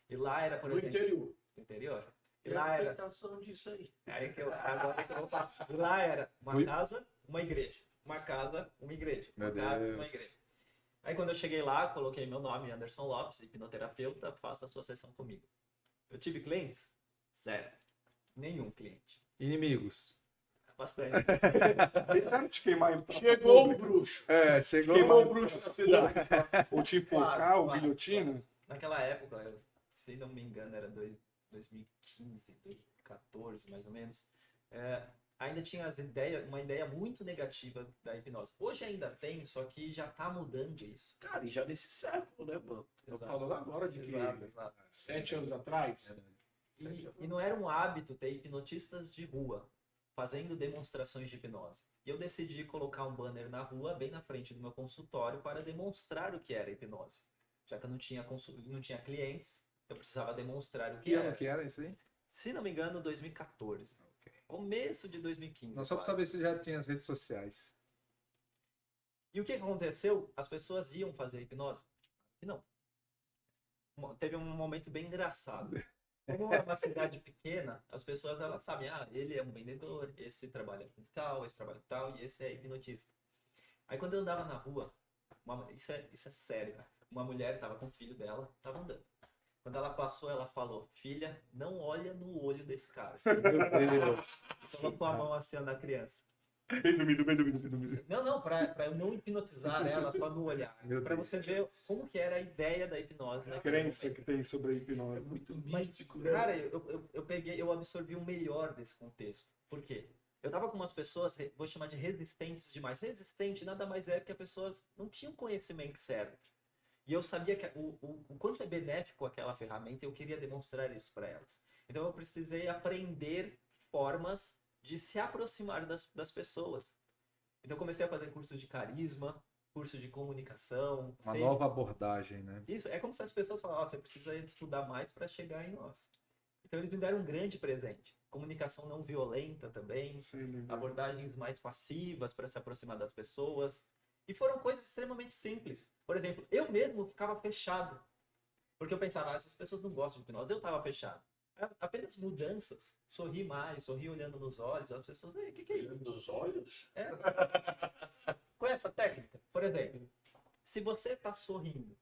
E lá era, por No exemplo... interior. No interior. E E lá a era... explicação disso aí. Agora que eu vou falar. E lá era uma casa, uma igreja. Uma casa, uma igreja. Uma Meu casa, Deus. uma igreja. Aí quando eu cheguei lá, coloquei meu nome, Anderson Lopes, hipnoterapeuta, faça a sua sessão comigo. Eu tive clientes? Zero. Nenhum cliente. Inimigos. Bastante. Tentaram te queimar em praça Chegou o pública, bruxo. Chegou Queimou lá. o bruxo na cidade. ou te enforcar, Claro, ou claro, guilhotina. claro. Naquela época, se não me engano, era 2015, 2014, mais ou menos. ainda tinha uma ideia muito negativa da hipnose. Hoje ainda tem, só que já tá mudando isso. Cara, e já nesse século, né, mano? Tô Exato. falando agora de Exato, que exato. 7 anos atrás. E não era um hábito ter hipnotistas de rua fazendo demonstrações de hipnose. E eu decidi colocar um banner na rua, bem na frente do meu consultório, para demonstrar o que era hipnose. Já que eu não tinha clientes, eu precisava demonstrar o que Que ano era. que era isso aí? Se não me engano, 2014. Ok. Começo de 2015. Não, só para quase. saber se já tinha as redes sociais. E o que aconteceu? As pessoas iam fazer hipnose? E não. Teve um momento bem engraçado. Como é uma cidade pequena, as pessoas elas sabem, ele é um vendedor, esse trabalha com tal, esse trabalha com tal, e esse é hipnotista. Aí quando eu andava na rua, isso é sério, cara. Uma mulher estava com o filho dela, estava andando. Quando ela passou, ela falou, filha, não olha no olho desse cara. Meu Deus. Colocou a mão assim na criança. Bem dormido. Não, pra eu não hipnotizar ela, só no olhar. Meu Pra Deus. você ver como que era a ideia da hipnose, né? A crença que tem sobre a hipnose. Muito Mas, místico, né? cara, eu absorvi o melhor desse contexto. Por quê? Eu tava com umas pessoas, vou chamar de resistentes demais. Resistente nada mais é porque as pessoas não tinham conhecimento certo. E eu sabia que o quanto é benéfico aquela ferramenta e eu queria demonstrar isso para elas. Então eu precisei aprender formas de se aproximar das pessoas. Então eu comecei a fazer cursos de carisma, curso de comunicação. Uma nova abordagem, né? Isso, é como se as pessoas falassem, você precisa estudar mais para chegar em nós. Então eles me deram um grande presente. Comunicação não violenta também, abordagens mais passivas para se aproximar das pessoas. E foram coisas extremamente simples. Por exemplo, eu mesmo ficava fechado. Porque eu pensava, essas pessoas não gostam de hipnose. Eu estava fechado. Apenas mudanças. Sorri mais, sorri olhando nos olhos. As pessoas, o que é isso? Olhando nos olhos? É. Qual é essa técnica? Por exemplo, se você está sorrindo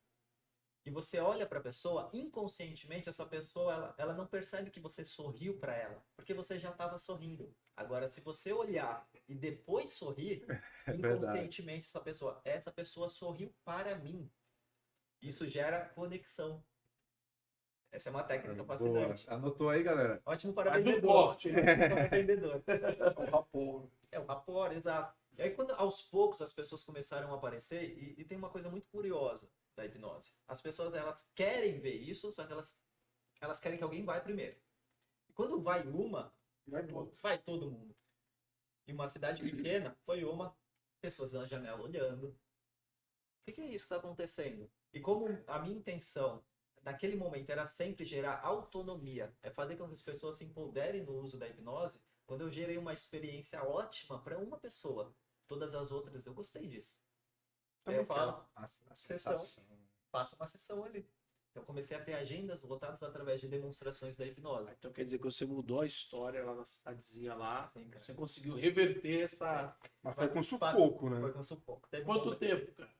e você olha para a pessoa, inconscientemente essa pessoa ela não percebe que você sorriu para ela, porque você já estava sorrindo. Agora, se você olhar e depois sorrir, inconscientemente essa pessoa sorriu para mim. Isso gera conexão. Essa é uma técnica fascinante. Boa. Anotou aí, galera? Ótimo para Faz um vendedor. corte. Ótimo para vendedor. O rapor. É o rapport, exato. E aí, quando aos poucos as pessoas começaram a aparecer, e tem uma coisa muito curiosa da hipnose. As pessoas, elas querem ver isso, só que elas querem que alguém vá primeiro. E quando vai uma, vai todo mundo. E uma cidade pequena, foi uma, pessoas na janela olhando. O que é isso que está acontecendo? E como a minha intenção, naquele momento, era sempre gerar autonomia, é fazer com que as pessoas se empoderem no uso da hipnose, quando eu gerei uma experiência ótima para uma pessoa, todas as outras, eu gostei disso. Aí eu falo, A sensação. faça uma sessão ali. Então eu comecei a ter agendas lotadas através de demonstrações da hipnose. Então quer dizer que você mudou a história lá na cidadezinha lá. Sim, cara. Você conseguiu reverter essa. Mas foi com sufoco, né? Foi com sufoco. Teve Quanto momento- tempo, cara?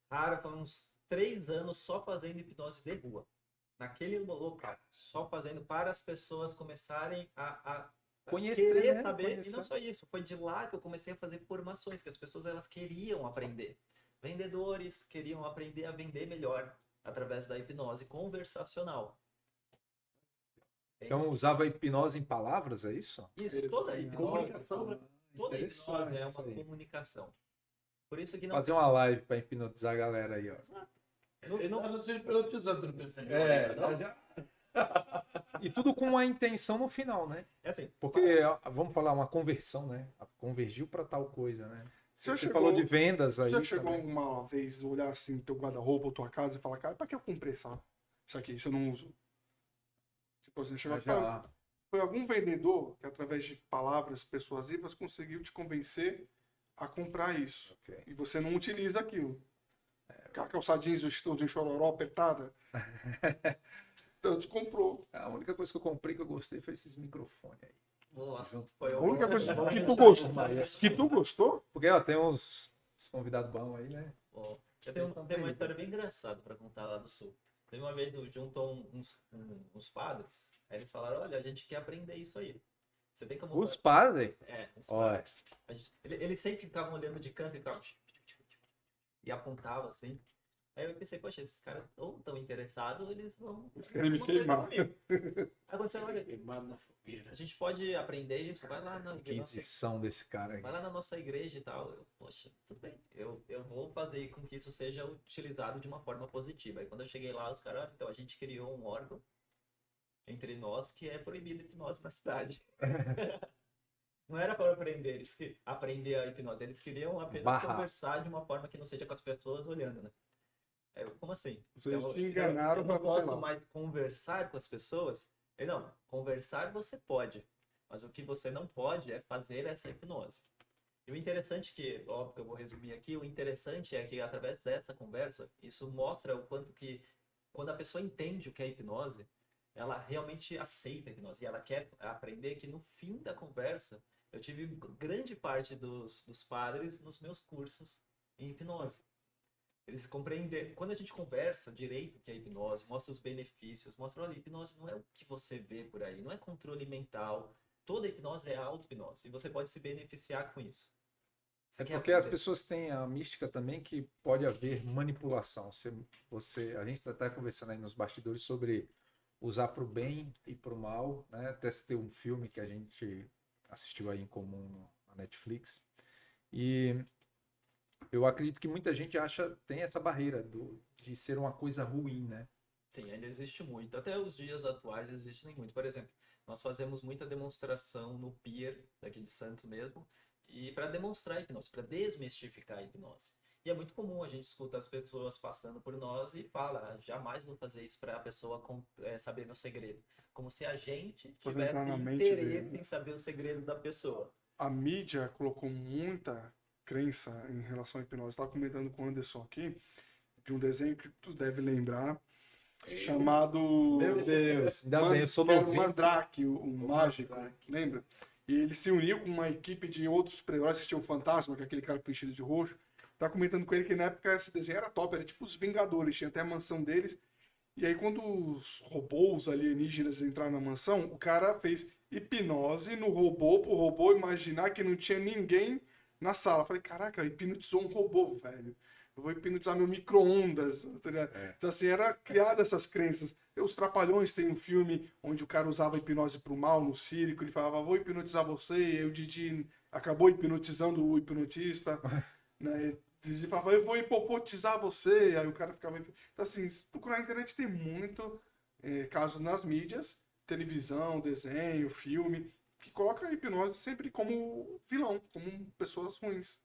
Cara, foi uns 3 anos só fazendo hipnose de rua. Naquele local. Só fazendo para as pessoas começarem a Conhecer, querer né? saber. Conhecer. E não só isso. Foi de lá que eu comecei a fazer formações, que as pessoas elas queriam aprender. Vendedores queriam aprender a vender melhor através da hipnose conversacional. Então usava hipnose em palavras, é isso? Isso, toda a hipnose, Comunicação, né? toda a hipnose Interessante é isso uma aí. comunicação. Por isso que não. Fazer uma live para hipnotizar a galera aí, ó. Ele tá nos hipnotizando no PC. É, não? E tudo com uma intenção no final, né? É assim, Porque, vamos falar, uma conversão, né? Convergiu para tal coisa, né? Você Você chegou- falou de vendas aí. Já chegou também. uma vez olhar assim teu guarda-roupa ou tua casa e falar, cara, pra que eu comprei isso aqui? Isso eu não uso. Tipo assim, chegou Já. foi algum vendedor que através de palavras persuasivas conseguiu te convencer a comprar isso. Ok. E você não utiliza aquilo. A calçadinha de chororó apertada. Então tu comprou. A única coisa que eu comprei que eu gostei foi esses microfones aí. vamos lá. Junto. Foi A única coisa que Vamos tu gostou. transformar essa- Que tu gostou? Porque, ó, tem uns convidados bons aí, né? Ó, Vocês tem estão uma bem, história bem engraçada para contar lá do sul. Teve uma vez juntou uns padres, aí eles falaram, olha, a gente quer aprender isso aí. Você tem como... Os padres. Os Olha. padres. Eles sempre ficavam olhando de canto e ficavam... E apontava assim. Aí eu pensei, poxa, esses caras ou estão interessados, ou eles vão Eles querem me alguma coisa queimar. comigo. Aí aconteceu, olha, Queimado na fogueira. a gente pode aprender isso, vai lá na igreja. Aquisição desse cara aí. Vai lá na nossa igreja e tal. Poxa, tudo bem. Eu vou fazer com que isso seja utilizado de uma forma positiva. Aí quando eu cheguei lá, os caras, então a gente criou um órgão entre nós que é proibido hipnose na cidade. Não era para aprender, aprender a hipnose. Eles queriam apenas conversar de uma forma que não seja com as pessoas olhando, né? Como assim? Vocês te enganaram eu pra não você gosto lá. mais de conversar com as pessoas. Não, conversar você pode. Mas o que você não pode é fazer essa hipnose. E o interessante que, óbvio que eu vou resumir aqui, o interessante é que através dessa conversa, isso mostra o quanto que, quando a pessoa entende o que é hipnose, ela realmente aceita a hipnose. E ela quer aprender que no fim da conversa, eu tive grande parte dos padres nos meus cursos em hipnose. Eles compreendem. Quando a gente conversa direito o que é hipnose, mostra os benefícios, mostra, olha, hipnose não é o que você vê por aí, não é controle mental. Toda hipnose é auto-hipnose e você pode se beneficiar com isso. É porque as pessoas têm a mística também que pode haver manipulação. A gente está até conversando aí nos bastidores sobre usar para o bem e para o mal, né? Até se ter um filme que a gente assistiu aí em comum na Netflix. E eu acredito que muita gente tem essa barreira de ser uma coisa ruim, né? Sim, ainda existe muito. Até os dias atuais existem muito. Por exemplo, nós fazemos muita demonstração no Pier, daqui de Santos mesmo, e para demonstrar a hipnose, para desmistificar a hipnose. E é muito comum a gente escuta as pessoas passando por nós e fala, jamais vou fazer isso para a pessoa saber meu segredo. Como se a gente tivesse interesse em saber o segredo da pessoa. A mídia colocou muita crença em relação à hipnose. Estava comentando com o Anderson aqui de um desenho que tu deve lembrar, chamado... Meu Deus, ainda bem, eu sou novinho. Mandrake, o mágico, lembra? E ele se uniu com uma equipe de outros super-heróis que tinham o Fantasma, que é aquele cara vestido de roxo. Tá comentando com ele que na época esse desenho era top, era tipo os Vingadores, tinha até a mansão deles. E aí quando os robôs alienígenas entraram na mansão, o cara fez hipnose no robô, pro robô imaginar que não tinha ninguém na sala. Eu falei, caraca, hipnotizou um robô, velho. Eu vou hipnotizar meu micro-ondas. Tá ligado? Então assim, era criada essas crenças. Os Trapalhões tem um filme onde o cara usava hipnose pro mal no circo, ele falava, vou hipnotizar você, e aí o Didi acabou hipnotizando o hipnotista, né? Didi falava, eu vou hipopotizar você, aí o cara ficava... Então assim, se procurar na internet tem muito caso nas mídias, televisão, desenho, filme, que coloca a hipnose sempre como vilão, como pessoas ruins.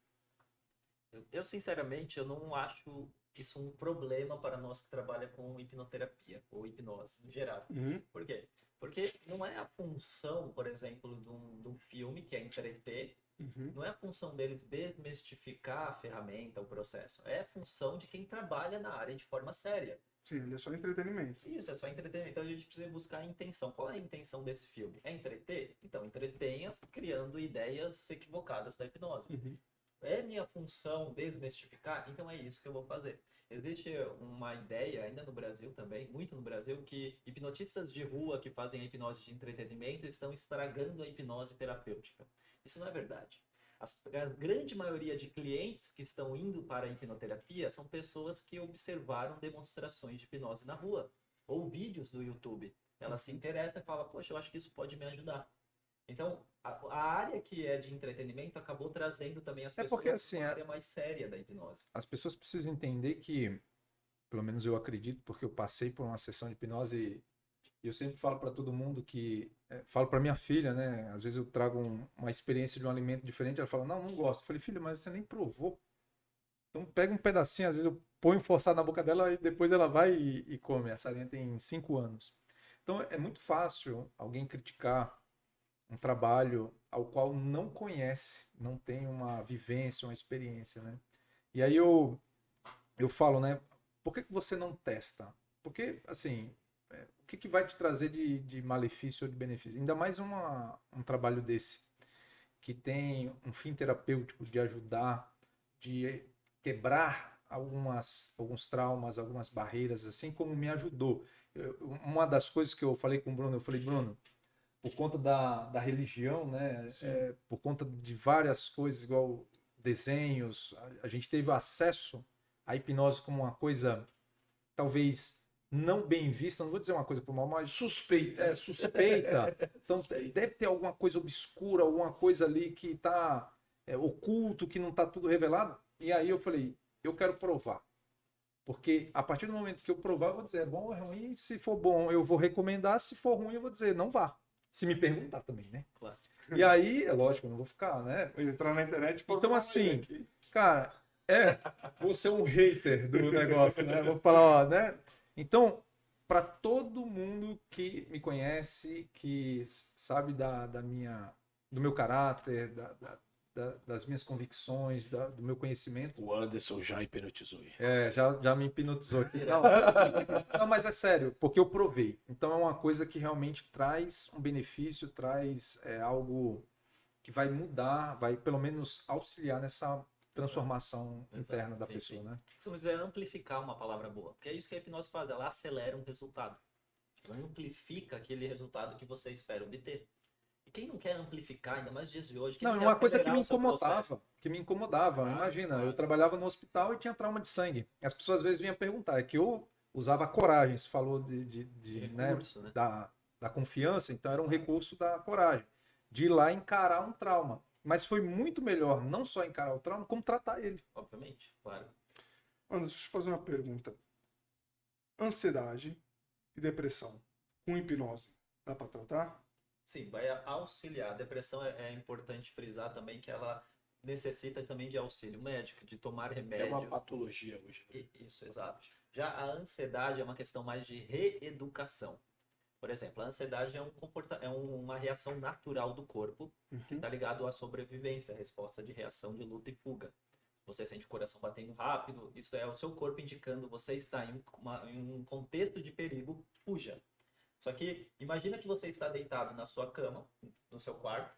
Eu sinceramente, eu não acho isso um problema para nós que trabalham com hipnoterapia ou hipnose no geral. Uhum. Por quê? Porque não é a função, por exemplo, de um filme que é entreter, não é a função deles desmistificar a ferramenta, o processo. É a função de quem trabalha na área de forma séria. Sim, ele é só entretenimento. Isso, é só entretenimento. Então a gente precisa buscar a intenção. Qual é a intenção desse filme? É entreter? Então entretenha criando ideias equivocadas da hipnose. É minha função desmistificar? Então é isso que eu vou fazer. Existe uma ideia, ainda no Brasil também, muito no Brasil, que hipnotistas de rua que fazem a hipnose de entretenimento estão estragando a hipnose terapêutica. Isso não é verdade. A grande maioria de clientes que estão indo para a hipnoterapia são pessoas que observaram demonstrações de hipnose na rua ou vídeos do YouTube. Elas se interessam e falam, poxa, eu acho que isso pode me ajudar. Então, a área que é de entretenimento acabou trazendo também as pessoas porque, assim, para a área mais séria da hipnose. As pessoas precisam entender que, pelo menos eu acredito, porque eu passei por uma sessão de hipnose e eu sempre falo para todo mundo que... falo para minha filha, né? Às vezes eu trago uma experiência de um alimento diferente, ela fala, não gosto. Eu falei, filha, mas você nem provou. Então pega um pedacinho, às vezes eu ponho forçado na boca dela e depois ela vai e come. A Sarinha tem 5 anos. Então é muito fácil alguém criticar um trabalho ao qual não conhece, não tem uma vivência, uma experiência, né? E aí eu falo, né? Por que você não testa? Porque, assim, o que vai te trazer de malefício ou de benefício? Ainda mais um trabalho desse, que tem um fim terapêutico de ajudar, de quebrar alguns traumas, algumas barreiras, assim como me ajudou. Uma das coisas que eu falei com o Bruno, eu falei, Bruno, por conta da religião, né? Por conta de várias coisas, igual desenhos, a gente teve acesso a hipnose como uma coisa talvez não bem vista, não vou dizer uma coisa por mal, mas Suspeita. suspeita. Então Suspeita. deve ter alguma coisa obscura, alguma coisa ali que está oculto, que não está tudo revelado. E aí eu falei, eu quero provar. Porque a partir do momento que eu provar, eu vou dizer é bom ou é ruim. Se for bom, eu vou recomendar. Se for ruim, eu vou dizer não vá. Se me perguntar também, né? Claro. E aí, é lógico, eu não vou ficar, né? Vou entrar na internet e fazer Então, uma assim, mail aqui. cara, vou ser um hater do negócio, né? Vou falar, ó, né? Então, para todo mundo que me conhece, que sabe do meu caráter, das minhas convicções, do meu conhecimento. O Anderson já hipnotizou ele. Já me hipnotizou aqui. Não, mas é sério, porque eu provei. Então é uma coisa que realmente traz um benefício, traz algo que vai mudar, vai pelo menos auxiliar nessa transformação interna da sim, pessoa, sim. né? Costumamos dizer amplificar uma palavra boa, porque é isso que a hipnose faz, ela acelera um resultado. Ela amplifica aquele resultado que você espera obter. E quem não quer amplificar, ainda mais nos dias de hoje, quem Não, não quer uma coisa que acelerar me o seu processo? incomodava. Claro, Imagina, claro. eu trabalhava no hospital e tinha trauma de sangue. As pessoas às vezes vinham perguntar, é que eu usava coragem, você falou Recurso, né? da confiança, então era um Exato. recurso da coragem, de ir lá encarar um trauma. Mas foi muito melhor não só encarar o trauma, como tratar ele. Obviamente, claro. Anderson, deixa eu fazer uma pergunta. Ansiedade e depressão com hipnose, dá para tratar? Sim, vai auxiliar. A depressão é importante frisar também que ela necessita também de auxílio médico, de tomar É remédios. uma patologia hoje. Isso, exato. Já a ansiedade é uma questão mais de reeducação. Por exemplo, a ansiedade é uma reação natural do corpo que está ligado à sobrevivência, à resposta de reação de luta e fuga. Você sente o coração batendo rápido, isso é o seu corpo indicando você está em um contexto de perigo, fuja. Só que imagina que você está deitado na sua cama, no seu quarto,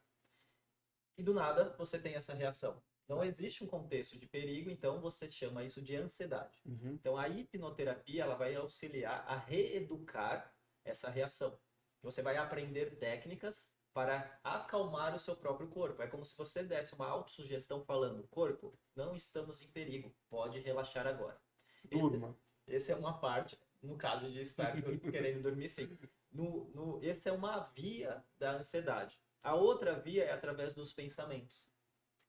e do nada você tem essa reação. Não existe um contexto de perigo, então você chama isso de ansiedade. Então a hipnoterapia ela vai auxiliar a reeducar essa reação. Você vai aprender técnicas para acalmar o seu próprio corpo. É como se você desse uma autossugestão falando, corpo, não estamos em perigo, pode relaxar agora. Durma. Esse é uma parte, no caso de estar querendo dormir sim. Essa é uma via da ansiedade. A outra via é através dos pensamentos.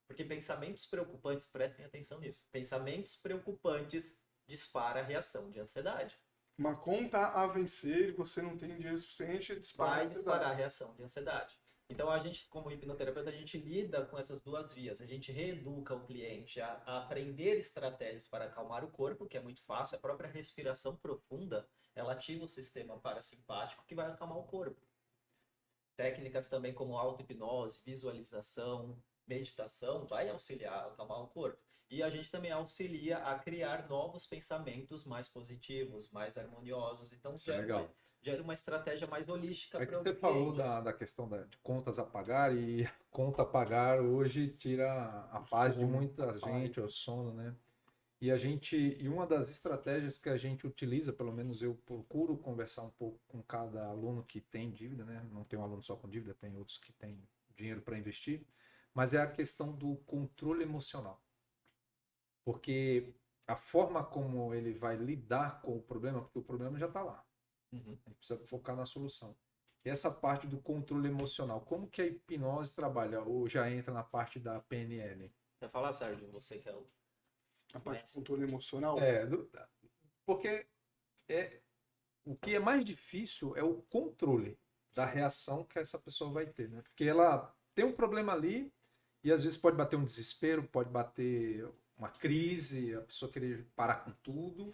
Porque pensamentos preocupantes, prestem atenção nisso, pensamentos preocupantes dispara a reação de ansiedade. Uma conta a vencer e você não tem dinheiro suficiente, dispara a Vai ansiedade. disparar a reação de ansiedade. Então, a gente, como hipnoterapeuta, a gente lida com essas duas vias. A gente reeduca o cliente a aprender estratégias para acalmar o corpo, que é muito fácil. A própria respiração profunda, ela ativa o sistema parasimpático, que vai acalmar o corpo. Técnicas também como auto-hipnose, visualização, meditação, vai auxiliar a acalmar o corpo. E a gente também auxilia a criar novos pensamentos mais positivos, mais harmoniosos. Então, Isso é legal. gera uma estratégia mais holística É que para o você cliente. falou da questão de contas a pagar, e conta a pagar hoje tira a paz de muita gente, o sono, né? E uma das estratégias que a gente utiliza, pelo menos eu procuro conversar um pouco com cada aluno que tem dívida, né? Não tem um aluno só com dívida, tem outros que têm dinheiro para investir, mas é a questão do controle emocional. Porque a forma como ele vai lidar com o problema, porque o problema já está lá. A gente precisa focar na solução. E essa parte do controle emocional, como que a hipnose trabalha? Ou já entra na parte da PNL? Quer falar, Sérgio? Você que é o... A parte de controle emocional. Porque o que é mais difícil é o controle da reação que essa pessoa vai ter, né? Porque ela tem um problema ali e às vezes pode bater um desespero, pode bater uma crise, a pessoa querer parar com tudo.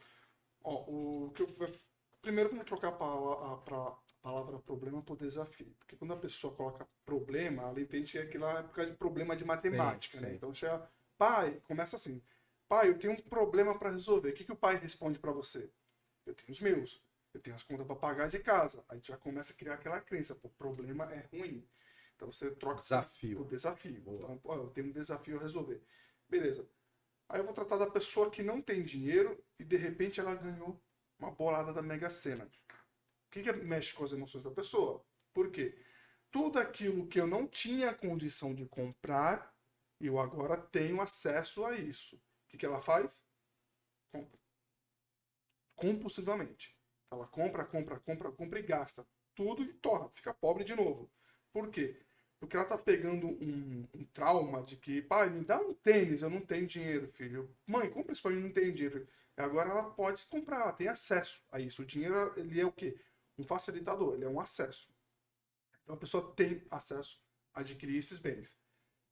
Primeiro vamos trocar a palavra problema por desafio. Porque quando a pessoa coloca problema, ela entende que aquilo é por causa de problema de matemática, né? Sim. Então chega, pai, começa assim. Pai, eu tenho um problema para resolver. O que o pai responde para você? Eu tenho os meus. Eu tenho as contas para pagar de casa. Aí já começa a criar aquela crença. O problema é ruim. Então você troca por desafio. Então, eu tenho um desafio a resolver. Beleza. Aí eu vou tratar da pessoa que não tem dinheiro e de repente ela ganhou uma bolada da Mega Sena. O que mexe com as emoções da pessoa? Por quê? Tudo aquilo que eu não tinha condição de comprar, eu agora tenho acesso a isso. O que ela faz? Compra. Compulsivamente. Ela compra e gasta tudo e torna, fica pobre de novo. Por quê? Porque ela tá pegando um trauma de que, pai, me dá um tênis, eu não tenho dinheiro, filho. Mãe, compra isso pra mim, não tenho dinheiro, filho. E agora ela pode comprar, ela tem acesso a isso. O dinheiro, ele é o quê? Um facilitador, ele é um acesso. Então a pessoa tem acesso a adquirir esses bens.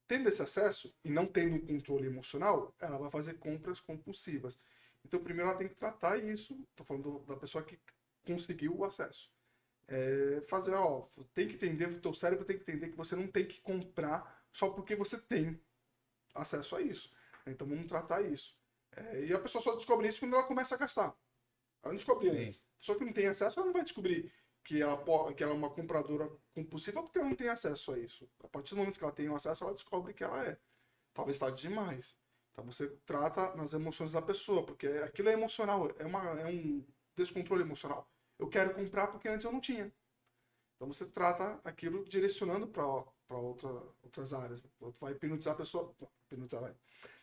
Tendo esse acesso e não tendo um controle emocional, ela vai fazer compras compulsivas. Então primeiro ela tem que tratar isso, tô falando da pessoa que conseguiu o acesso. Fazer, ó, tem que entender, o teu cérebro tem que entender que você não tem que comprar só porque você tem acesso a isso. Então vamos tratar isso. E a pessoa só descobre isso quando ela começa a gastar. Ela não descobre antes. A pessoa que não tem acesso, ela não vai descobrir que ela é uma compradora compulsiva porque ela não tem acesso a isso. A partir do momento que ela tem acesso, ela descobre que ela é. Talvez tarde demais. Então você trata nas emoções da pessoa, porque aquilo é emocional, é um descontrole emocional. Eu quero comprar porque antes eu não tinha. Então você trata aquilo direcionando para outras áreas. Tu vai hipnotizar a pessoa.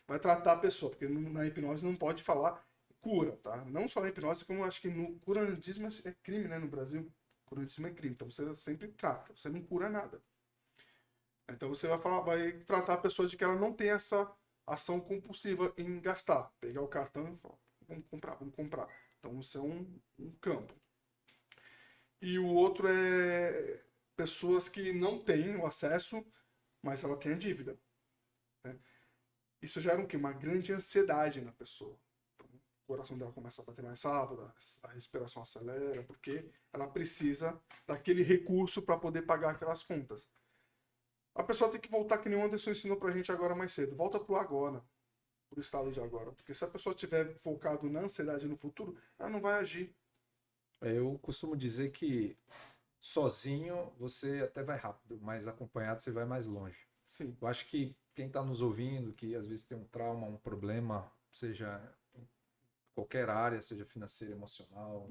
Vai tratar a pessoa, porque na hipnose não pode falar cura, tá? Não só na hipnose, como eu acho que no curantismo é crime, né? No Brasil, curantismo é crime. Então você sempre trata, você não cura nada. Então você vai tratar a pessoa de que ela não tem essa ação compulsiva em gastar. Pegar o cartão e falar, vamos comprar. Então isso é um campo. E o outro é pessoas que não têm o acesso, mas ela tem a dívida. Né? Isso gera o quê? Uma grande ansiedade na pessoa. Então, o coração dela começa a bater mais rápido, a respiração acelera, porque ela precisa daquele recurso para poder pagar aquelas contas. A pessoa tem que voltar, que nem o Anderson ensinou pra gente agora mais cedo. Volta pro agora, pro estado de agora. Porque se a pessoa estiver focado na ansiedade no futuro, ela não vai agir. Eu costumo dizer que sozinho você até vai rápido, mas acompanhado você vai mais longe. Sim. Eu acho que quem está nos ouvindo, que às vezes tem um trauma, um problema, seja em qualquer área, seja financeira, emocional,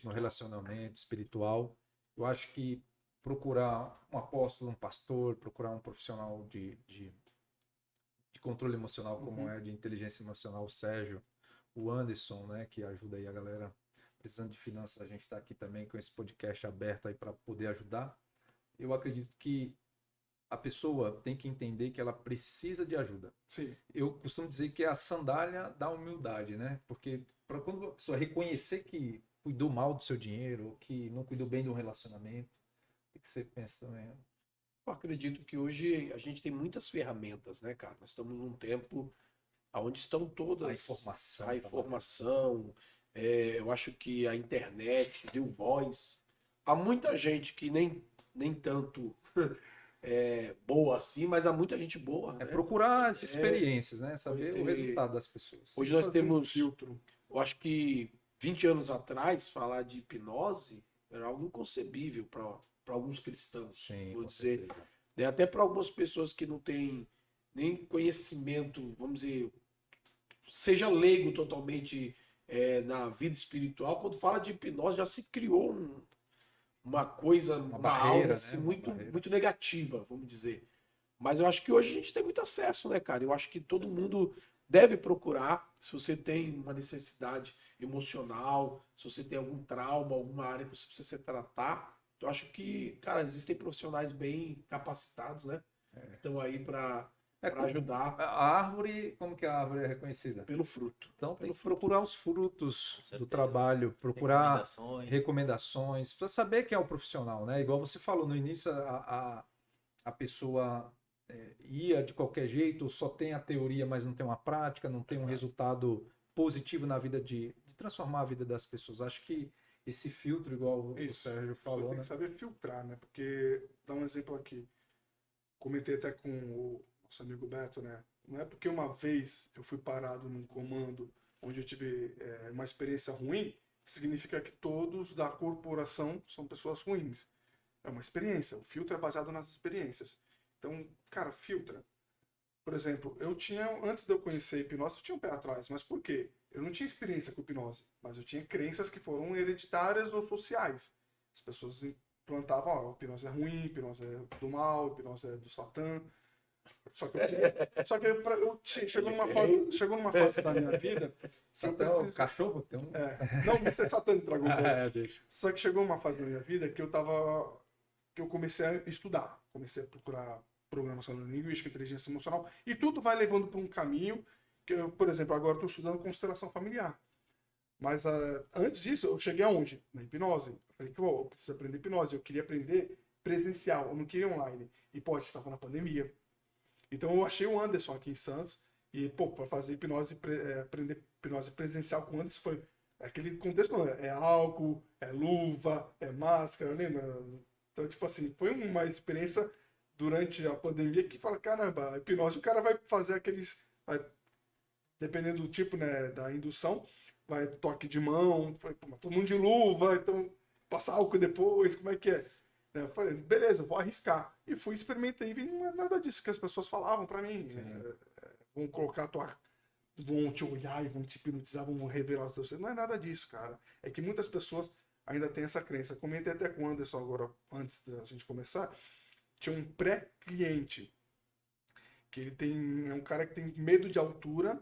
no relacionamento, espiritual, eu acho que procurar um apóstolo, um pastor, procurar um profissional de controle emocional, como é de inteligência emocional, o Sérgio, o Anderson, né, que ajuda aí a galera precisando de finanças, a gente está aqui também com esse podcast aberto aí para poder ajudar. Eu acredito que a pessoa tem que entender que ela precisa de ajuda. Sim. Eu costumo dizer que é a sandália da humildade, né? Porque para quando a pessoa reconhecer que cuidou mal do seu dinheiro, ou que não cuidou bem do relacionamento, o que você pensa também? Eu acredito que hoje a gente tem muitas ferramentas, né, cara? Nós estamos num tempo onde estão todas A informação. a informação. Eu acho que a internet deu voz. Há muita gente que nem tanto boa assim, mas há muita gente boa. É né? procurar as experiências, né? Saber o resultado das pessoas. Hoje nós temos filtro. Eu acho que 20 anos atrás, falar de hipnose era algo inconcebível para alguns cristãos. Sim, vou com dizer. certeza. Né? Até para algumas pessoas que não têm nem conhecimento, vamos dizer, seja leigo totalmente na vida espiritual. Quando fala de hipnose, já se criou uma coisa, uma barreira, aura assim, né? muito negativa, vamos dizer. Mas eu acho que hoje a gente tem muito acesso, né, cara? Eu acho que todo mundo deve procurar, se você tem uma necessidade emocional, se você tem algum trauma, alguma área que você precisa se tratar. Eu acho que, cara, existem profissionais bem capacitados, né? Estão aí para ajudar. A árvore, como que a árvore é reconhecida? Pelo fruto. Então tem que procurar os frutos certeza. do trabalho, procurar Recomendações. recomendações, para saber quem é o profissional, né? Igual você falou no início, a pessoa ia de qualquer jeito, só tem a teoria, mas não tem uma prática, não tem um resultado positivo na vida de transformar a vida das pessoas. Acho que esse filtro, igual o Sérgio falou, Tem né? que saber filtrar, né? Porque, dá um exemplo aqui. Comentei até com o nosso amigo Beto, né? Não é porque uma vez eu fui parado num comando onde eu tive uma experiência ruim, que significa que todos da corporação são pessoas ruins. É uma experiência. O filtro é baseado nas experiências. Então, cara, filtra. Por exemplo, antes de eu conhecer a hipnose, eu tinha um pé atrás. Mas por quê? Eu não tinha experiência com hipnose, mas eu tinha crenças que foram hereditárias ou sociais. As pessoas implantavam, a hipnose é ruim, a hipnose é do mal, a hipnose é do Satã. Só que chegou numa fase da minha vida. Até o cachorro tem um. Não, o Mr. Satan estragou. Deixa. Só que chegou uma fase da minha vida que eu comecei a estudar. Comecei a procurar programação linguística, inteligência emocional. E tudo vai levando para um caminho que eu, por exemplo, agora estou estudando constelação familiar. Mas antes disso, eu cheguei aonde? Na hipnose. Eu falei que eu preciso aprender hipnose. Eu queria aprender presencial, eu não queria online. E, pô, a gente estava na pandemia. Então, eu achei o Anderson aqui em Santos. E, pô, para fazer hipnose, aprender hipnose presencial com o Anderson foi aquele contexto, não, é álcool, é luva, é máscara, lembra? Então, tipo assim, foi uma experiência durante a pandemia que fala, caramba, a hipnose, o cara vai fazer aqueles, dependendo do tipo, né, da indução, vai toque de mão, todo mundo de luva, então passa álcool depois, como é que é? Eu falei, beleza, eu vou arriscar. E fui, experimentei, e não é nada disso que as pessoas falavam pra mim. Vão colocar vão te olhar e vão te hipnotizar, vão revelar os teus segredos. Não é nada disso, cara. É que muitas pessoas ainda têm essa crença. Comentei até com o Anderson agora, antes da gente começar, tinha um pré-cliente, que é um cara que tem medo de altura,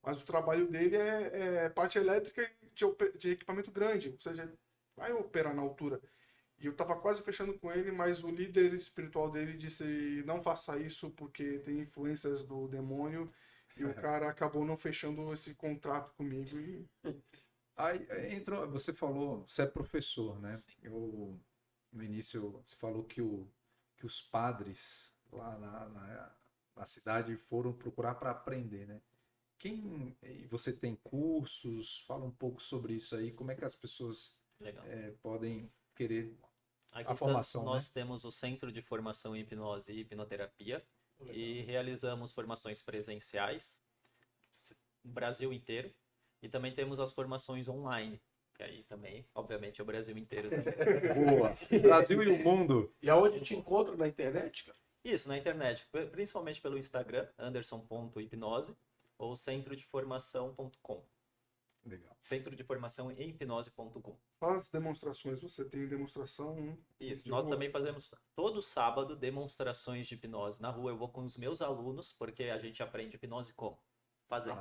mas o trabalho dele é parte elétrica e de equipamento grande, ou seja, ele vai operar na altura. E eu tava quase fechando com ele, mas o líder espiritual dele disse, não faça isso porque tem influências do demônio, e o cara acabou não fechando esse contrato comigo. Aí entrou, você falou, você é professor, né? No início você falou que os padres lá na cidade foram procurar para aprender, né? Você tem cursos? Fala um pouco sobre isso aí. Como é que as pessoas podem querer Aqui a formação, nós temos o Centro de Formação em Hipnose e Hipnoterapia e realizamos formações presenciais no Brasil inteiro e também temos as formações online, que aí também, obviamente, é o Brasil inteiro também. Boa! Brasil e o mundo! E aonde te encontra na internet, cara? Isso, na internet, principalmente pelo Instagram, anderson.hipnose ou centrodeformação.com. Legal. Centro de Formação em Hipnose.com. Fala as demonstrações, você tem demonstração... Isso, nós também fazemos todo sábado demonstrações de hipnose. Na rua eu vou com os meus alunos, porque a gente aprende hipnose como? Fazendo.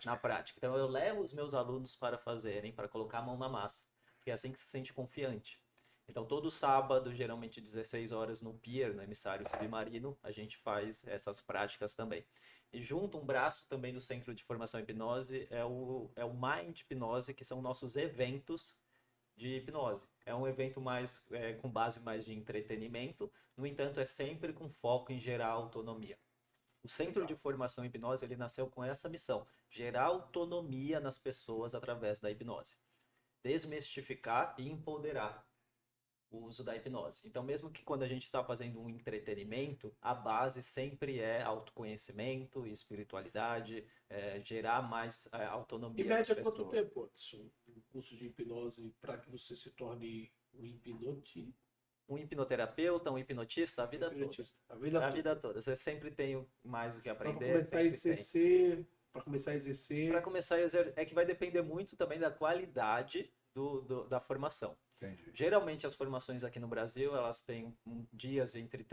Na prática. Então eu levo os meus alunos para fazerem, para colocar a mão na massa. Porque é assim que se sente confiante. Então todo sábado, geralmente 16 horas no Pier, no Emissário Submarino, a gente faz essas práticas também. E junto, um braço também do Centro de Formação em Hipnose é o Mind Hipnose, que são nossos eventos de hipnose. É um evento mais com base mais de entretenimento, no entanto é sempre com foco em gerar autonomia. O Centro de Formação em Hipnose, ele nasceu com essa missão, gerar autonomia nas pessoas através da hipnose. Desmistificar e empoderar o uso da hipnose. Então, mesmo que quando a gente está fazendo um entretenimento, a base sempre é autoconhecimento, espiritualidade, gerar mais autonomia. E mede quanto tempo, Anderson, um curso de hipnose para que você se torne um hipnotista? Um hipnoterapeuta, um hipnotista, a vida toda. A vida toda. Você sempre tem mais o que aprender. Para começar a exercer, Para começar a exercer, é que vai depender muito também da qualidade da formação. Entendi. Geralmente as formações aqui no Brasil, elas têm dias entre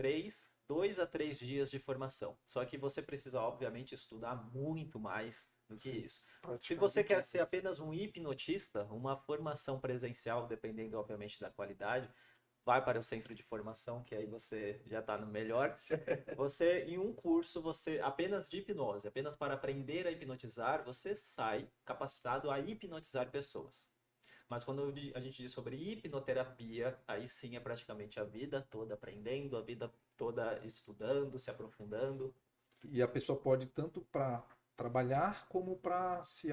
2 a 3 dias de formação. Só que você precisa, obviamente, estudar muito mais do que isso. Se você quer ser apenas um hipnotista, uma formação presencial, dependendo, obviamente, da qualidade, vai para o centro de formação, que aí você já está no melhor. Você, em um curso, apenas de hipnose, apenas para aprender a hipnotizar, você sai capacitado a hipnotizar pessoas. Mas quando a gente diz sobre hipnoterapia, aí sim é praticamente a vida toda aprendendo, a vida toda estudando, se aprofundando. E a pessoa pode tanto para trabalhar como para se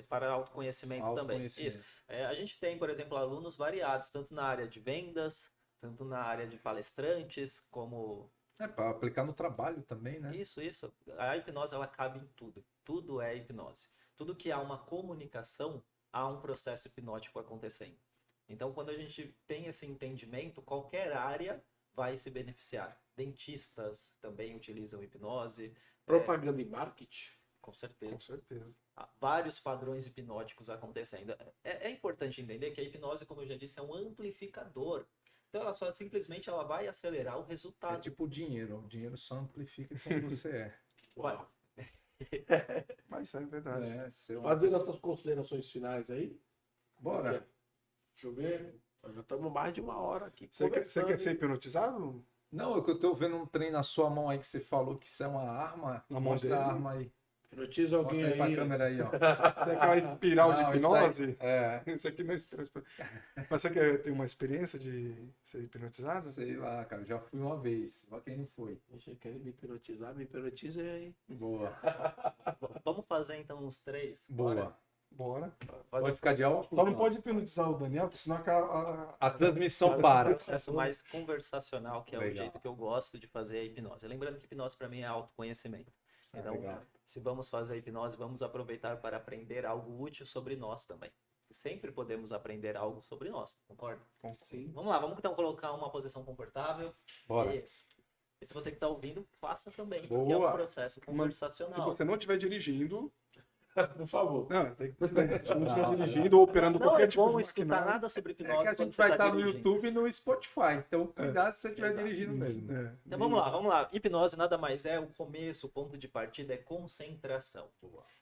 para autoconhecimento também. Isso. A gente tem, por exemplo, alunos variados, tanto na área de vendas, tanto na área de palestrantes, como... para aplicar no trabalho também, né? Isso. A hipnose, ela cabe em tudo. Tudo é hipnose. Tudo que há uma comunicação, há um processo hipnótico acontecendo. Então, quando a gente tem esse entendimento, qualquer área vai se beneficiar. Dentistas também utilizam hipnose. Propaganda e marketing? Com certeza. Com certeza. Há vários padrões hipnóticos acontecendo. É importante entender que a hipnose, como eu já disse, é um amplificador Então ela só simplesmente ela vai acelerar o É resultado. tipo o dinheiro. O dinheiro só amplifica quem você é. Uau. Mas isso é verdade. É, ser uma Fazendo pessoa- as suas considerações finais aí. Bora. Deixa eu ver. Nós já estamos mais de 1 hora aqui. Você quer conversando, ser hein? hipnotizado? Não, é que eu tô vendo um trem na sua mão aí que você falou que isso é uma arma. Na mão Mostra dele? a arma aí. Hipnotiza alguém Mostra aí pra aí. câmera aí, ó. Você quer aquela espiral de Não, isso aí- hipnose? É, Isso aqui não é espiral de hipnose. Mas você quer ter uma experiência de ser hipnotizado? sei lá, cara. Já fui uma vez. Só quem não foi. Deixa eu querer me hipnotizar, me hipnotiza aí. Boa. Vamos fazer então uns 3? Boa. Bora. Pode ficar de óculos? Só não pode hipnotizar o Daniel, porque senão acaba. A transmissão Um para. processo mais conversacional, que é o Legal. jeito que eu gosto de fazer a hipnose. Lembrando que hipnose para mim é autoconhecimento. Então, Legal. se vamos fazer a hipnose, vamos aproveitar para aprender algo útil sobre nós também. Sempre podemos aprender algo sobre nós, concorda? Sim. Vamos lá, vamos então colocar uma posição confortável. Bora. Isso. E se você que está ouvindo, faça também, porque é Boa. um processo Se conversacional. você não estiver dirigindo. Por favor. Não, tem que. Se não estiver dirigindo ou operando Não qualquer é tipo bom de escutar maquinário. nada sobre É que hipnose a quando gente você vai está estar no dirigindo. YouTube e no Spotify. Então, cuidado se você estiver Exato. dirigindo mesmo. É. Então vamos lá, vamos lá. Hipnose nada mais é o começo, o ponto de partida é concentração.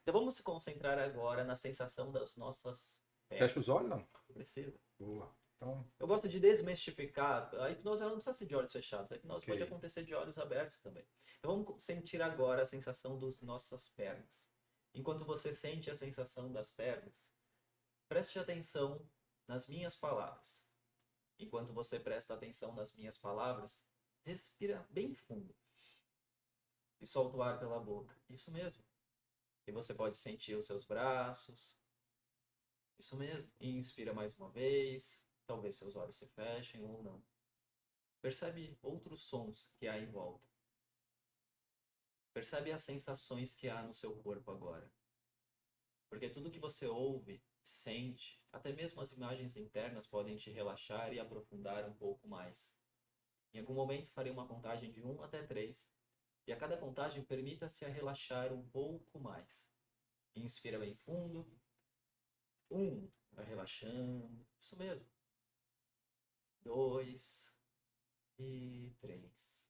Então vamos se concentrar agora na sensação das nossas pernas. Fecha os olhos, não? Precisa. Boa. Então, Eu gosto de desmistificar. A hipnose ela não precisa ser de olhos fechados. A hipnose Ok. pode acontecer de olhos abertos também. Então vamos sentir agora a sensação das nossas pernas. Enquanto você sente a sensação das pernas, preste atenção nas minhas palavras. Enquanto você presta atenção nas minhas palavras, respira bem fundo. E solta o ar pela boca. Isso mesmo. E você pode sentir os seus braços. Isso mesmo. E inspira mais uma vez. Talvez seus olhos se fechem ou não. Percebe outros sons que há em volta. Percebe as sensações que há no seu corpo agora. Porque tudo que você ouve, sente, até mesmo as imagens internas podem te relaxar e aprofundar um pouco mais. Em algum momento farei uma contagem de 1 até 3. E a cada contagem permita-se a relaxar um pouco mais. Inspira bem fundo. 1, vai relaxando. Isso mesmo. 2 e 3.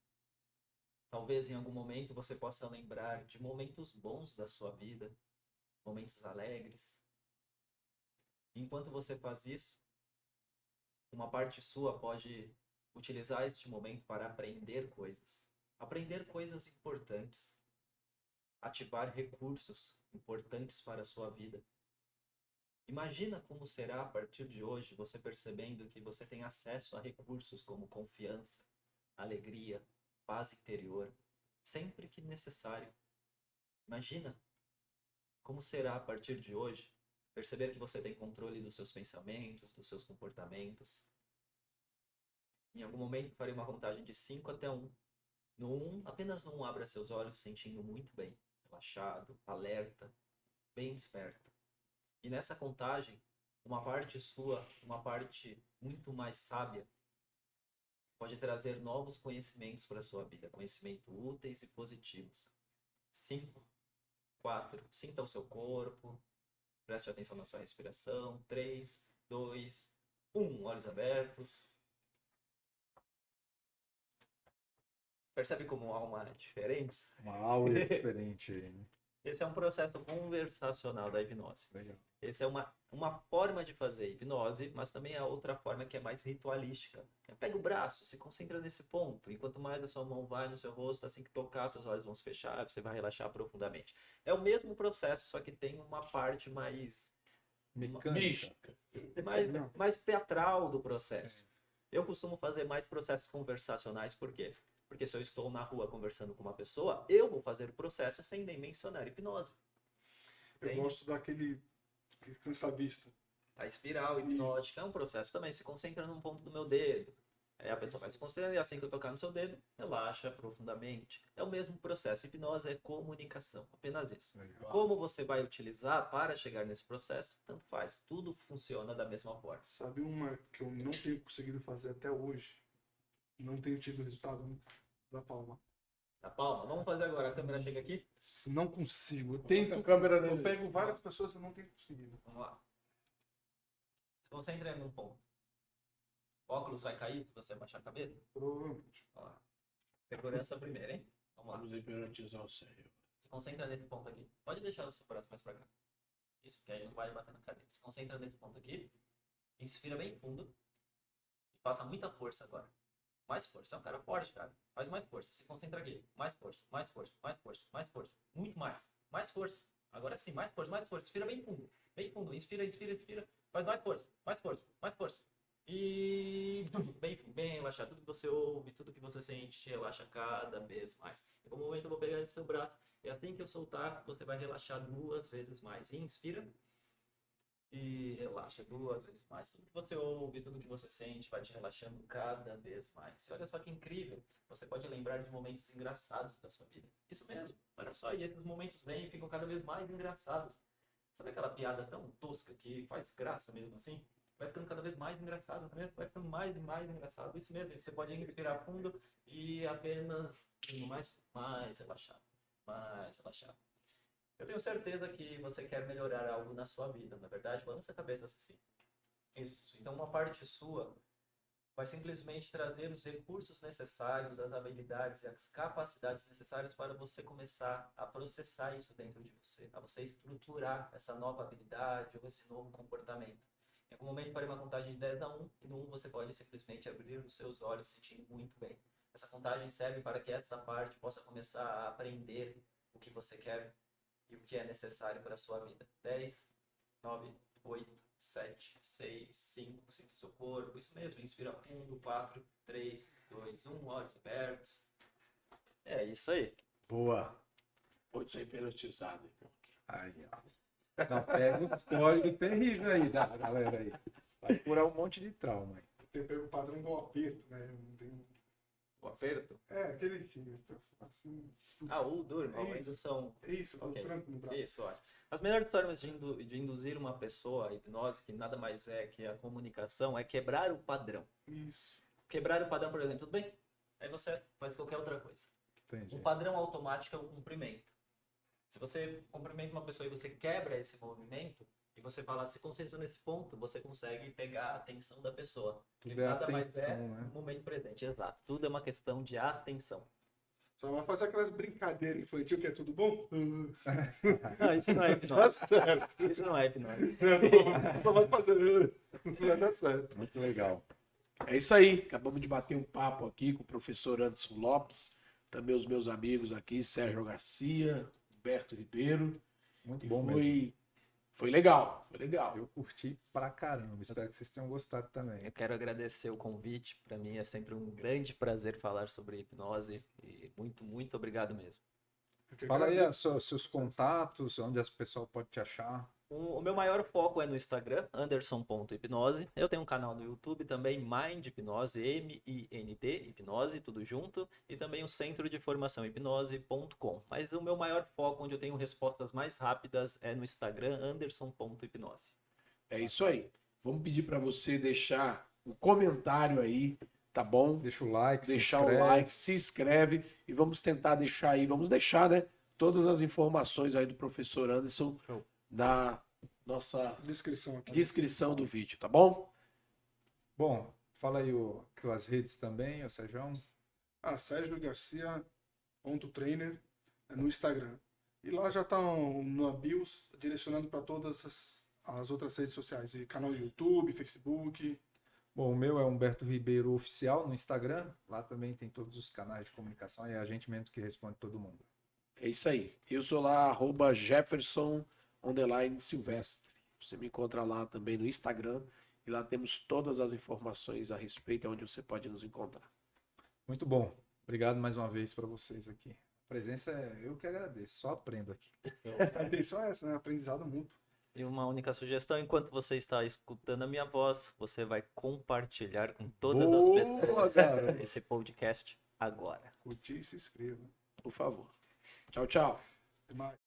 Talvez em algum momento você possa lembrar de momentos bons da sua vida, momentos alegres. Enquanto você faz isso, uma parte sua pode utilizar este momento para aprender coisas. Aprender coisas importantes. Ativar recursos importantes para a sua vida. Imagina como será a partir de hoje você percebendo que você tem acesso a recursos como confiança, alegria, paz interior, sempre que necessário. Imagina como será a partir de hoje perceber que você tem controle dos seus pensamentos, dos seus comportamentos. Em algum momento farei uma contagem de 5 até 1. No 1, apenas no 1 abra seus olhos sentindo muito bem, relaxado, alerta, bem desperto. E nessa contagem, uma parte sua, uma parte muito mais sábia, pode trazer novos conhecimentos para a sua vida, conhecimentos úteis e positivos. 5, 4, sinta o seu corpo, preste atenção na sua respiração. 3, 2, 1, olhos abertos. Percebe como há uma diferença? uma aula diferente aí, né? Esse é um processo conversacional da hipnose. Legal. Essa é uma forma de fazer hipnose, mas também é outra forma que é mais ritualística. Pega o braço, se concentra nesse ponto, e quanto mais a sua mão vai no seu rosto, assim que tocar, seus olhos vão se fechar, você vai relaxar profundamente. É o mesmo processo, só que tem uma parte mais Mecânica. mais teatral do processo. Eu costumo fazer mais processos conversacionais, por quê? Porque se eu estou na rua conversando com uma pessoa, eu vou fazer o processo sem nem mencionar hipnose. Eu Entende? gosto daquele que cansa a vista. A espiral hipnótica é um processo também. Se concentra num ponto do meu dedo. Aí a pessoa vai se concentrando e assim que eu tocar no seu dedo, relaxa profundamente. É o mesmo processo. Hipnose é comunicação. Apenas isso. Legal. Como você vai utilizar para chegar nesse processo, tanto faz. Tudo funciona da mesma forma. Sabe uma que eu não tenho conseguido fazer até hoje? Não tenho tido resultado da palma. A palma. Vamos fazer agora. A câmera chega aqui. Não consigo. Eu tento. a câmera Eu nele. pego várias pessoas e não tenho conseguido. Vamos lá. Se concentre num ponto. O óculos vai cair se você abaixar a cabeça? Provavelmente. Ó lá. Segurança primeiro, hein? Vamos lá. Vamos hipnotizar o Sérgio. Se concentra nesse ponto aqui. Pode deixar o seu braço mais pra cá. Isso, porque aí não vai bater na cadeira. Se concentra nesse ponto aqui. Inspira bem fundo. E faça muita força agora. Mais força. É um cara forte, cara. Faz mais força. Se concentra aqui. Mais força, mais força, mais força, mais força. Muito mais. Mais força. Agora sim, mais força, mais força. Inspira bem fundo. Bem fundo. Inspira, inspira, inspira. Faz mais força, mais força, mais força. E bem relaxado. Tudo que você ouve, tudo que você sente, relaxa cada vez mais. Em algum momento eu vou pegar esse seu braço. E assim que eu soltar, você vai relaxar 2 vezes mais. Inspira. E relaxa 2 vezes mais. Tudo que você ouve, tudo que você sente vai te relaxando cada vez mais. E olha só que incrível. Você pode lembrar de momentos engraçados da sua vida. Isso mesmo. Olha só. E esses momentos vêm e ficam cada vez mais engraçados. Sabe aquela piada tão tosca que faz graça mesmo assim? Vai ficando cada vez mais engraçado, vai ficando mais e mais engraçado. Isso mesmo, você pode respirar fundo e apenas mais relaxado, mais relaxado. Eu tenho certeza que você quer melhorar algo na sua vida, na verdade, balança a cabeça assim. Isso, então uma parte sua vai simplesmente trazer os recursos necessários, as habilidades e as capacidades necessárias para você começar a processar isso dentro de você, a você estruturar essa nova habilidade ou esse novo comportamento. Em algum momento farei uma contagem de 10 a 1 e no 1 você pode simplesmente abrir os seus olhos sentindo muito bem. Essa contagem serve para que essa parte possa começar a aprender o que você quer e o que é necessário para a sua vida. 10, 9, 8, 7, 6, 5, sinta o seu corpo, isso mesmo, inspira fundo, 4, 3, 2, 1, olhos abertos. É isso aí. Boa. Pode ser hipnotizado, então. Aí, ó. Não, pega uns códigos terríveis aí da galera aí. Vai curar um monte de trauma aí. Tem pego o padrão do aperto, né? Não tem... O aperto? É, aquele que assim. O Durma, a indução. Isso, Ok. o tranco no braço. Isso, olha. As melhores formas de induzir uma pessoa à hipnose, que nada mais é que a comunicação, é quebrar o padrão. Isso. Quebrar o padrão, por exemplo, tudo bem? Aí você faz qualquer outra coisa. Entendi. O padrão automático é o cumprimento. Se você cumprimenta uma pessoa e você quebra esse movimento, e você fala, se concentra nesse ponto, você consegue pegar a atenção da pessoa. Tudo Que é nada mais é atenção, né? o momento presente, exato. Tudo é uma questão de atenção. Só vai fazer aquelas brincadeiras infantil que é tudo bom? Não, isso não é Tá hipnose. certo. Isso não é hipnose. Só vai fazer. Não vai dar certo. Muito legal. É isso aí. Acabamos de bater um papo aqui com o professor Anderson Lopes, também os meus amigos aqui, Sérgio Garcia, Humberto Ribeiro. Muito E bom mesmo. foi legal, foi legal. Eu curti pra caramba. Espero que vocês tenham gostado também. Eu quero agradecer o convite. Para mim é sempre um grande prazer falar sobre hipnose. E muito, muito obrigado mesmo. Fala Fala aí seus contatos, onde as pessoas podem te achar. O meu maior foco é no Instagram, anderson.hipnose. Eu tenho um canal no YouTube também, Mind Hipnose, M-I-N-D, Hipnose, tudo junto. E também o Centro de Formação Hipnose.com. Mas o meu maior foco, onde eu tenho respostas mais rápidas, é no Instagram, anderson.hipnose. É isso aí. Vamos pedir para você deixar um comentário aí, tá bom? Deixa o like, Deixar se o inscreve. like, se inscreve e vamos tentar deixar aí, né? Todas as informações aí do professor Anderson na nossa Descrição aqui. descrição do vídeo, tá bom? Bom, fala aí tuas redes também, o Sérgio. Sérgio Garcia.trainer no Instagram. E lá já tá no BIOS direcionando para todas as outras redes sociais. E canal YouTube, Facebook. Bom, o meu é Humberto Ribeiro Oficial no Instagram. Lá também tem todos os canais de comunicação e é a gente mesmo que responde todo mundo. É isso aí. Eu sou lá, @Jefferson_Silvestre. Você me encontra lá também no Instagram. E lá temos todas as informações a respeito, onde você pode nos encontrar. Muito bom. Obrigado mais uma vez para vocês aqui. A presença eu que agradeço. Só aprendo aqui. A intenção é essa, né? Aprendizado mútuo. E uma única sugestão, enquanto você está escutando a minha voz, você vai compartilhar com todas as pessoas cara. esse podcast agora. Curtir e se inscreva. Por favor. Tchau, tchau. Até mais.